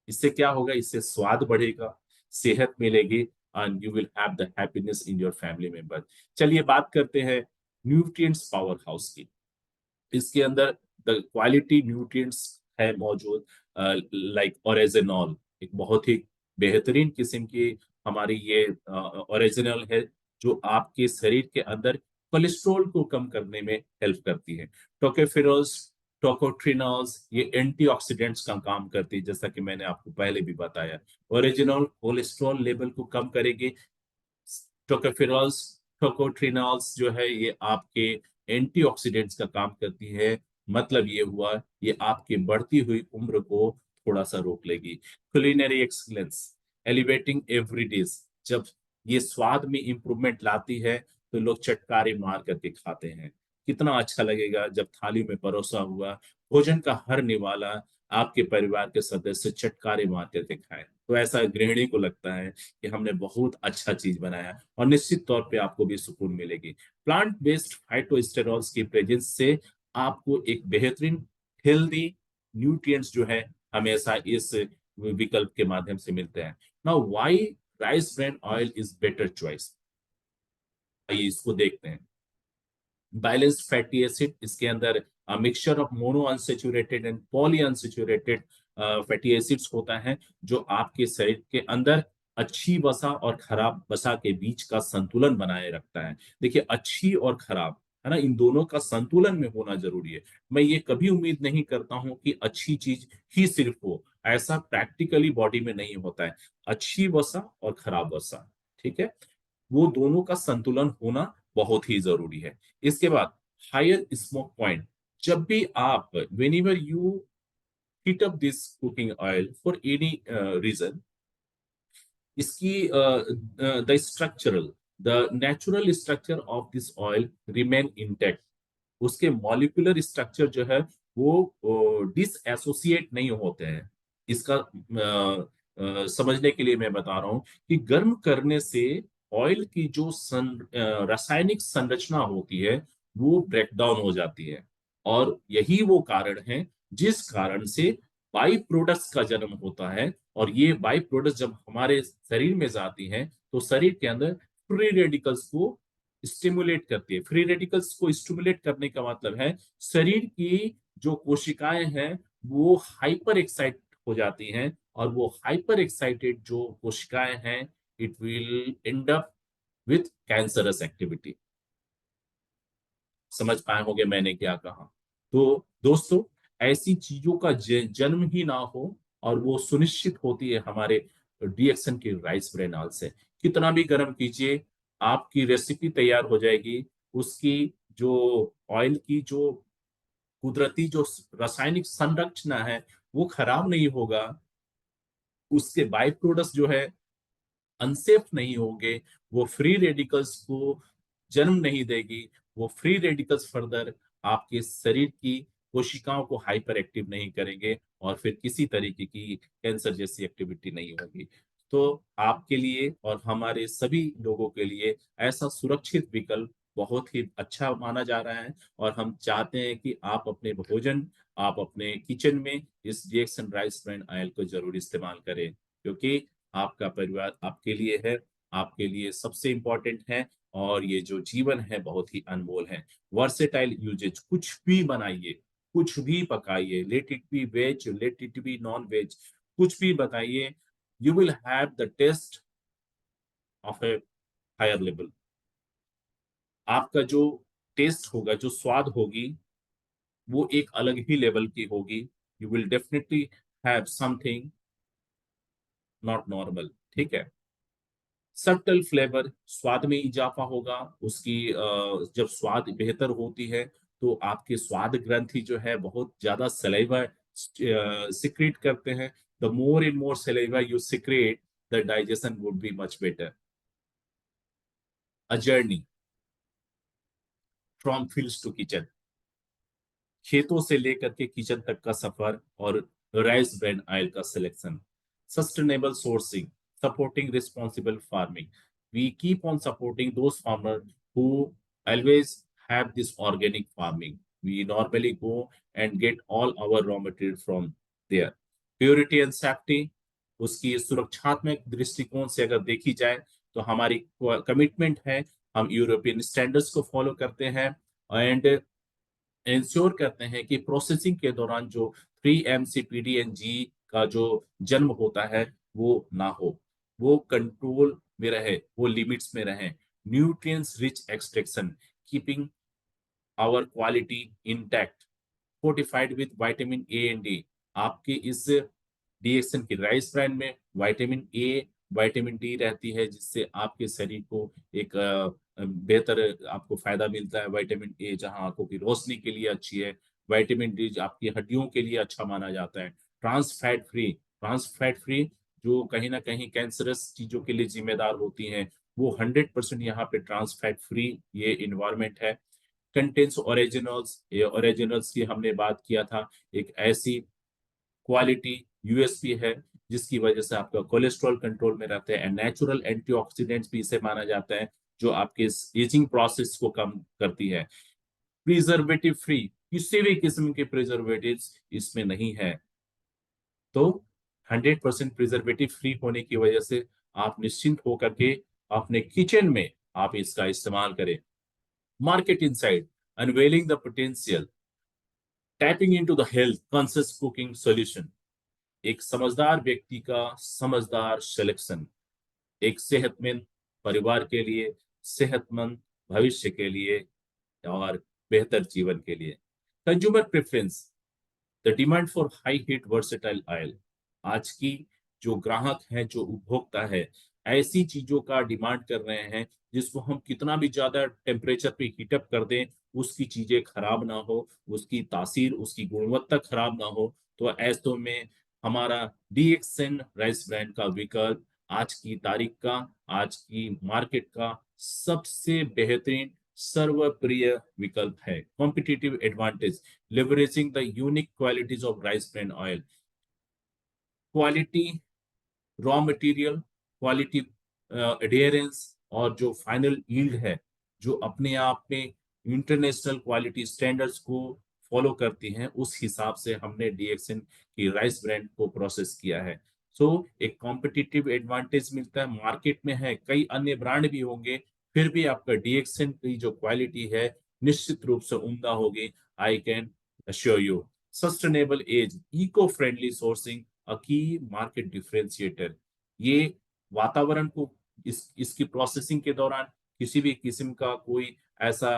S2: इससे क्या होगा, इससे स्वाद बढ़ेगा, सेहत मिलेगी, and you will have the happiness in your family member. चलिए बात करते हैं न्यूट्रिएंट्स पावर हाउस की। इसके अंदर द क्वालिटी न्यूट्रिएंट्स है मौजूद, लाइक ओरिजिनॉल, एक बहुत ही बेहतरीन किस्म की हमारी ये ओरिजिनल है, जो आपके शरीर के अंदर कोलेस्ट्रॉल को कम करने में हेल्प करती है। टोकोफेरोल्स, टोकोट्रिनॉल्स, ये एंटीऑक्सीडेंट्स का काम करती है, जैसा कि मैंने आपको पहले भी बताया। ओरिजिनल कोलेस्ट्रॉल लेवल को कम करेगी। टोकोफेरॉल्स, टोकोट्रिनॉल्स जो है ये आपके एंटीऑक्सीडेंट्स का काम करती है। मतलब ये हुआ, ये आपकी बढ़ती हुई उम्र को थोड़ा सा रोक लेगी। Culinary excellence, elevating every dish, जब ये स्वाद में इंप्रूवमेंट लाती है तो लोग चटकारे मार करके खाते हैं। कितना अच्छा लगेगा जब थाली में परोसा हुआ भोजन का हर निवाला आपके परिवार के सदस्य चटकारे मार करके खाएं, तो ऐसा गृहिणी को लगता है कि हमने बहुत अच्छा चीज बनाया, और निश्चित तौर पे आपको भी सुकून मिलेगी। प्लांट बेस्ड फाइटोस्टेरॉल्स की प्रेजेंस से आपको एक बेहतरीन हेल्दी न्यूट्रिएंट्स जो है हमेशा इस विकल्प के माध्यम से मिलते हैं। Now why rice bran oil is better choice, आइए इसको देखते हैं। बैलेंस्ड फैटी एसिड, इसके अंदर mixture of mono unsaturated and poly unsaturated fatty acids होता है, जो आपके शरीर के अंदर अच्छी वसा और खराब वसा के बीच का संतुलन बनाए रखता है। देखिए, अच्छी और खराब है ना, इन दोनों का संतुलन में होना जरूरी है। मैं ये कभी उम्मीद नहीं करता हूं कि अच्छी चीज ही सिर्फ हो, ऐसा प्रैक्टिकली बॉडी में नहीं होता है। अच्छी वसा और खराब वसा, ठीक है, वो दोनों का संतुलन होना बहुत ही जरूरी है। इसके बाद हायर स्मोक पॉइंट, जब भी आप when you heat up this cooking oil for any reason, इसकी the structural, the natural structure of this oil remain intact. उसके मॉलिक्यूलर स्ट्रक्चर जो है वो डिसएसोसिएट नहीं होते हैं। इसका समझने के लिए मैं बता रहा हूँ कि गर्म करने से ऑयल की जो रासायनिक संरचना होती है वो ब्रेक डाउन हो जाती है, और यही वो कारण है जिस कारण से बाई प्रोडक्ट्स का जन्म होता है। और ये बाई प्रोडक्ट्स जब हमारे शरीर में जाती हैं तो शरीर के अंदर फ्री रेडिकल्स को स्टिमुलेट करती है। फ्री रेडिकल्स को स्टिमुलेट करने का मतलब है शरीर की जो कोशिकाएं हैं वो हाइपर एक्साइट हो जाती हैं, और वो हाइपर एक्साइटेड जो कोशिकाएं हैं it will and up with cancerous activity. समझ पाए होंगे मैंने क्या कहा। तो दोस्तों, ऐसी चीजों का जन्म ही ना हो, और वो सुनिश्चित होती है हमारे डीएक्सन की राइस ब्रेन से। कितना भी गर्म कीजिए, आपकी रेसिपी तैयार हो जाएगी। उसकी जो ऑयल की जो कुदरती जो रासायनिक संरचना है वो खराब नहीं होगा, उसके बाई प्रोडक्ट्स जो है अनसेफ नहीं होंगे, वो फ्री रेडिकल्स को जन्म नहीं देगी, वो फ्री रेडिकल्स फर्दर आपके शरीर की कोशिकाओं को हाइपर एक्टिव नहीं करेंगे, और फिर किसी तरीके की कैंसर जैसी एक्टिविटी नहीं होगी। तो आपके लिए और हमारे सभी लोगों के लिए ऐसा सुरक्षित विकल्प बहुत ही अच्छा माना जा रहा है, और हम चाहते हैं कि आप अपने भोजन, आप अपने किचन में इस रिएक्शन राइस ब्रांड ऑयल को जरूर इस्तेमाल करें, क्योंकि आपका परिवार आपके लिए है, आपके लिए सबसे इम्पोर्टेंट है, और ये जो जीवन है बहुत ही अनमोल है। वर्सेटाइल यूजेज, कुछ भी बनाइए, कुछ भी पकाइए, let it be veg, let it be non veg, कुछ भी बताइए, you will have the taste of a higher level. आपका जो टेस्ट होगा, जो स्वाद होगी, वो एक अलग ही लेवल की होगी। You will definitely have something not normal. ठीक है। सटल फ्लेवर, स्वाद में इजाफा होगा। उसकी जब स्वाद बेहतर होती है तो आपके स्वाद ग्रंथि जो है बहुत ज्यादा सलाइवा सिक्रेट करते हैं। The more and more saliva you secrete, the digestion would be much better. A journey from fields to kitchen, खेतों से लेकर के किचन तक का सफर, और राइस ब्रांड ऑयल का selection. Sustainable sourcing, supporting responsible farming, we keep on supporting those farmer who always have this organic farming. We normally go and get all our raw material from there. Purity and safety, उसकी सुरक्षात्मक दृष्टिकोण से अगर देखी जाए तो हमारी commitment है, हम यूरोपियन स्टैंडर्ड्स को फॉलो करते हैं, एंड इंश्योर करते हैं कि प्रोसेसिंग के दौरान जो 3 MCPD&G का जो जन्म होता है वो ना हो, वो कंट्रोल में रहे, वो लिमिट्स में रहे। Nutrients rich extraction, keeping our quality intact, fortified with vitamin A and D. आपके इस डीएक्सन की राइस ब्रांड में विटामिन ए, विटामिन डी रहती है, जिससे आपके शरीर को एक बेहतर आपको फायदा मिलता है। विटामिन ए जहां आंखों की रोशनी के लिए अच्छी है, विटामिन डी आपकी हड्डियों के लिए अच्छा माना जाता है। ट्रांस फैट फ्री जो कहीं ना कहीं कैंसरस चीजों के लिए जिम्मेदार होती हैं, वो 100% यहाँ पे ट्रांस फैट फ्री ये इन्वायरमेंट है। कंटेन्स ओरिजिनल्स, ये ओरिजिनल्स की हमने बात किया था, एक ऐसी क्वालिटी यूएसपी है जिसकी वजह से आपका कोलेस्ट्रॉल कंट्रोल में रहता है। नेचुरल एंटीऑक्सीडेंट्स भी इसे माना जाता है जो आपके एजिंग प्रोसेस को कम करती है। प्रिजर्वेटिव फ्री, किसी भी किस्म के प्रिजर्वेटिव्स इसमें नहीं है। तो 100% प्रिजर्वेटिव फ्री होने की वजह से आप निश्चिंत होकर के अपने किचन में आप इसका इस्तेमाल करें। Market inside, unveiling the potential, tapping into the health conscious cooking solution. एक समझदार व्यक्ति का समझदार सिलेक्शन, एक सेहतमंद परिवार के लिए, सेहतमंद भविष्य के लिए, और बेहतर जीवन के लिए। Consumer preference, the demand for high heat versatile oil. आज की जो ग्राहक हैं, जो उपभोक्ता है, ऐसी चीजों का डिमांड कर रहे हैं जिसको हम कितना भी ज्यादा टेम्परेचर पे हीटअप कर दें, उसकी चीजें खराब ना हो, उसकी तासीर, उसकी गुणवत्ता खराब ना हो। तो ऐसो में हमारा डीएक्सएन राइस ब्रांड का विकल्प आज की तारीख का, आज की मार्केट का सबसे बेहतरीन सर्वप्रिय विकल्प है। Competitive advantage, leveraging the unique qualities of rice bran oil, quality raw material, quality adherence, और जो फाइनल यील्ड है जो अपने आप में इंटरनेशनल क्वालिटी स्टैंडर्ड्स को फॉलो करती हैं, उस हिसाब से हमने डीएक्सएन की राइस ब्रांड को प्रोसेस किया है। सो एक कॉम्पिटिटिव एडवांटेज मिलता है। मार्केट में है कई अन्य ब्रांड भी होंगे, फिर भी आपका डीएक्सएन की जो क्वालिटी है निश्चित रूप से उम्दा होगी। I can assure you. Sustainable edge, eco friendly sourcing, a key market differentiator. ये वातावरण को इसकी प्रोसेसिंग के दौरान किसी भी किस्म का कोई ऐसा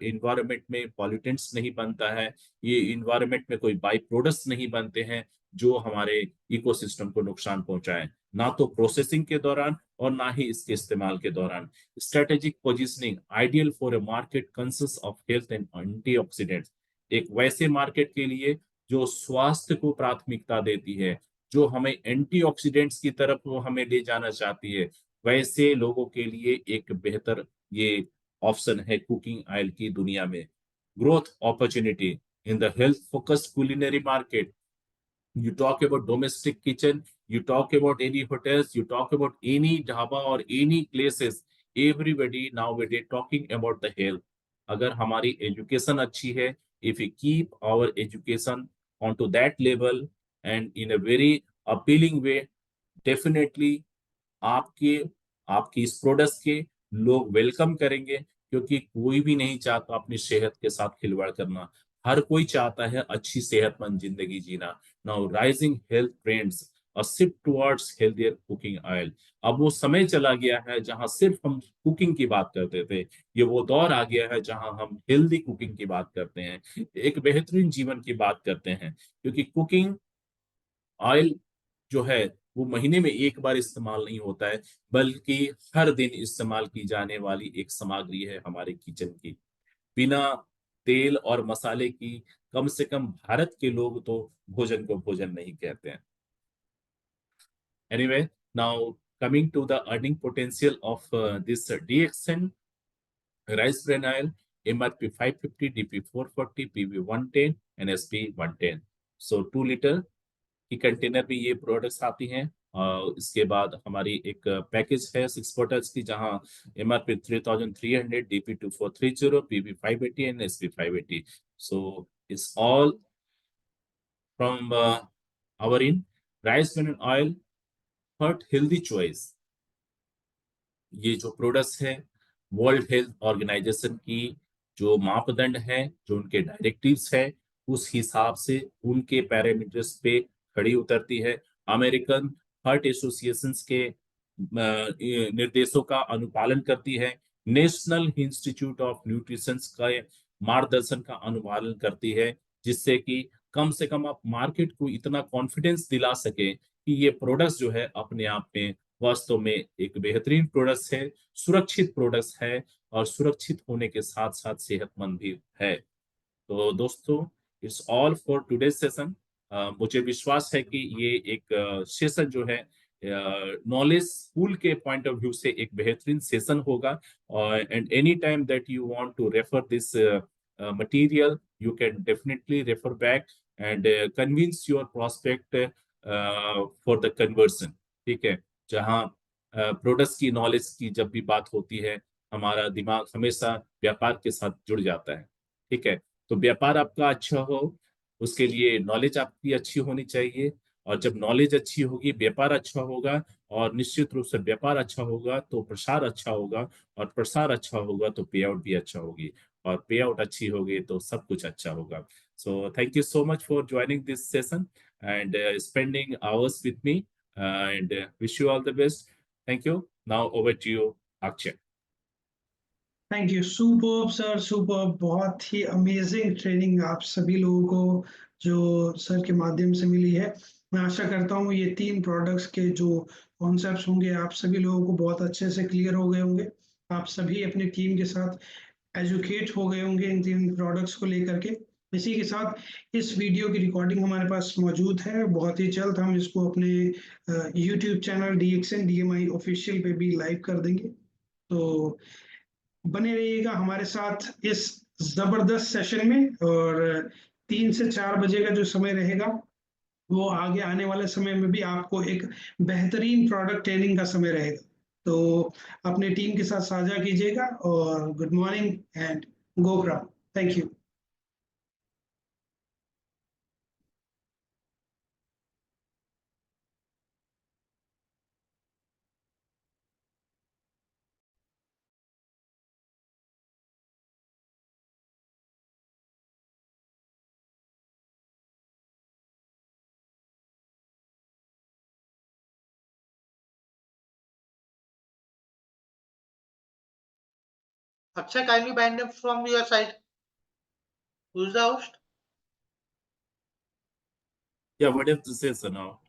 S2: इन्वायरमेंट में पॉल्यूटेंट्स नहीं बनता है, ये इन्वायरमेंट में कोई बाई प्रोडक्ट्स नहीं बनते हैं जो हमारे इकोसिस्टम को नुकसान पहुंचाए, ना तो प्रोसेसिंग के दौरान और ना ही इसके इस्तेमाल के दौरान। Strategic positioning, ideal for a market consist of health and antioxidants. एक वैसे मार्केट के लिए जो स्वास्थ्य को प्राथमिकता देती है, जो हमें एंटीऑक्सीडेंट्स की तरफ वो हमें ले जाना चाहती है, वैसे लोगों के लिए एक बेहतर ये ऑप्शन है कुकिंग ऑयल की दुनिया में। Growth opportunity in the health focused culinary market, you talk about domestic kitchen, you talk about any hotels, you talk about any dhaba or any places, everybody nowadays talking about the health. अगर हमारी education अच्छी है, if we keep our education onto that level and in a very appealing way, definitely आपके आपकी इस product के लोग welcome करेंगे, क्योंकि कोई भी नहीं चाहता अपनी सेहत के साथ खिलवाड़ करना। हर कोई चाहता है अच्छी सेहतमंद जिंदगी जीना। Now rising health trends, a shift towards healthier cooking oil. अब वो समय चला गया है जहां सिर्फ हम कुकिंग की बात करते थे, ये वो दौर आ गया है जहां हम हेल्दी कुकिंग की बात करते हैं, एक बेहतरीन जीवन की बात करते हैं। क्योंकि कुकिंग ऑयल जो है वो महीने में एक बार इस्तेमाल नहीं होता है, बल्कि हर दिन इस्तेमाल की जाने वाली एक सामग्री है हमारे किचन की। बिना तेल और मसाले की कम से कम भारत के लोग तो भोजन को भोजन नहीं कहते हैं। Anyway, now coming to the earning potential of this DXN rice bran oil, MRP 550, DP 440, PV 110, NSP 110। So 2 litre की कंटेनर में ये प्रोडक्ट्स आती हैं। इसके बाद हमारी एक पैकेज है 6 बॉटल्स की, जहां MRP 3300, DP 2430, PV 580 and SP 580। So it's all from our in rice bran oil, heart healthy choice। ये जो प्रोडक्ट्स है वर्ल्ड हेल्थ ऑर्गेनाइजेशन की जो मापदंड है, जो उनके डायरेक्टिव्स है, उस हिसाब से उनके पैरामीटर्स पे खड़ी उतरती है। अमेरिकन हार्ट एसोसिएशन के निर्देशों का अनुपालन करती है। नेशनल इंस्टीट्यूट ऑफ न्यूट्रिशन का मार्गदर्शन का अनुपालन करती है, जिससे कि कम से कम आप मार्केट को इतना कॉन्फिडेंस दिला सके कि ये प्रोडक्ट्स जो है अपने आप में वास्तव में एक बेहतरीन प्रोडक्ट्स है, सुरक्षित प्रोडक्ट्स है, और सुरक्षित होने के साथ साथ सेहतमंद भी है। तो दोस्तों, it's all for today's session. मुझे विश्वास है कि ये एक सेशन जो है नॉलेज स्कूल के पॉइंट ऑफ व्यू से एक बेहतरीन सेशन होगा। और and any time that you want to refer this material, you can definitely refer back and convince your prospect for the conversion। ठीक है, जहां प्रोडक्ट्स की नॉलेज की जब भी बात होती है, हमारा दिमाग हमेशा व्यापार के साथ जुड़ जाता है। ठीक है, तो व्यापार आपका अच्छा हो, उसके लिए नॉलेज आपकी अच्छी होनी चाहिए, और जब नॉलेज अच्छी होगी व्यापार अच्छा होगा, और निश्चित रूप से व्यापार अच्छा होगा तो प्रसार अच्छा होगा, और प्रसार अच्छा होगा तो पे आउट भी अच्छा होगी, और पे आउट अच्छी होगी तो सब कुछ अच्छा होगा। So thank you so much for joining this session and spending hours with me, and wish you all the best. Thank you. Now over to you, Akshay.
S1: Thank you, superb sir, superb. बहुत ही amazing training आप सभी लोगों को जो sir के माध्यम से मिली है। मैं आशा करता हूँ ये 3 प्रोडक्ट्स के जो कॉन्सेप्ट्स होंगे आप सभी लोगों को बहुत अच्छे से क्लियर हो गए होंगे। आप सभी अपनी टीम के साथ एजुकेट हो गए होंगे इन 3 प्रोडक्ट्स को लेकर के। इसी के साथ इस वीडियो की रिकॉर्डिंग हमारे पास मौजूद है। बहुत ही जल्द हम इसको अपने YouTube channel DXN DMI official पे भी लाइव कर देंगे। तो बने रहिएगा हमारे साथ इस जबरदस्त सेशन में, और 3 से 4 बजे का जो समय रहेगा वो आगे आने वाले समय में भी आपको एक बेहतरीन प्रोडक्ट ट्रेनिंग का समय रहेगा। तो अपने टीम के साथ साझा कीजिएगा, और good morning and go gram. Thank you.
S3: Akshay, kindly bind them from your side. Who's the host?
S2: Yeah, what have to say, sir, now?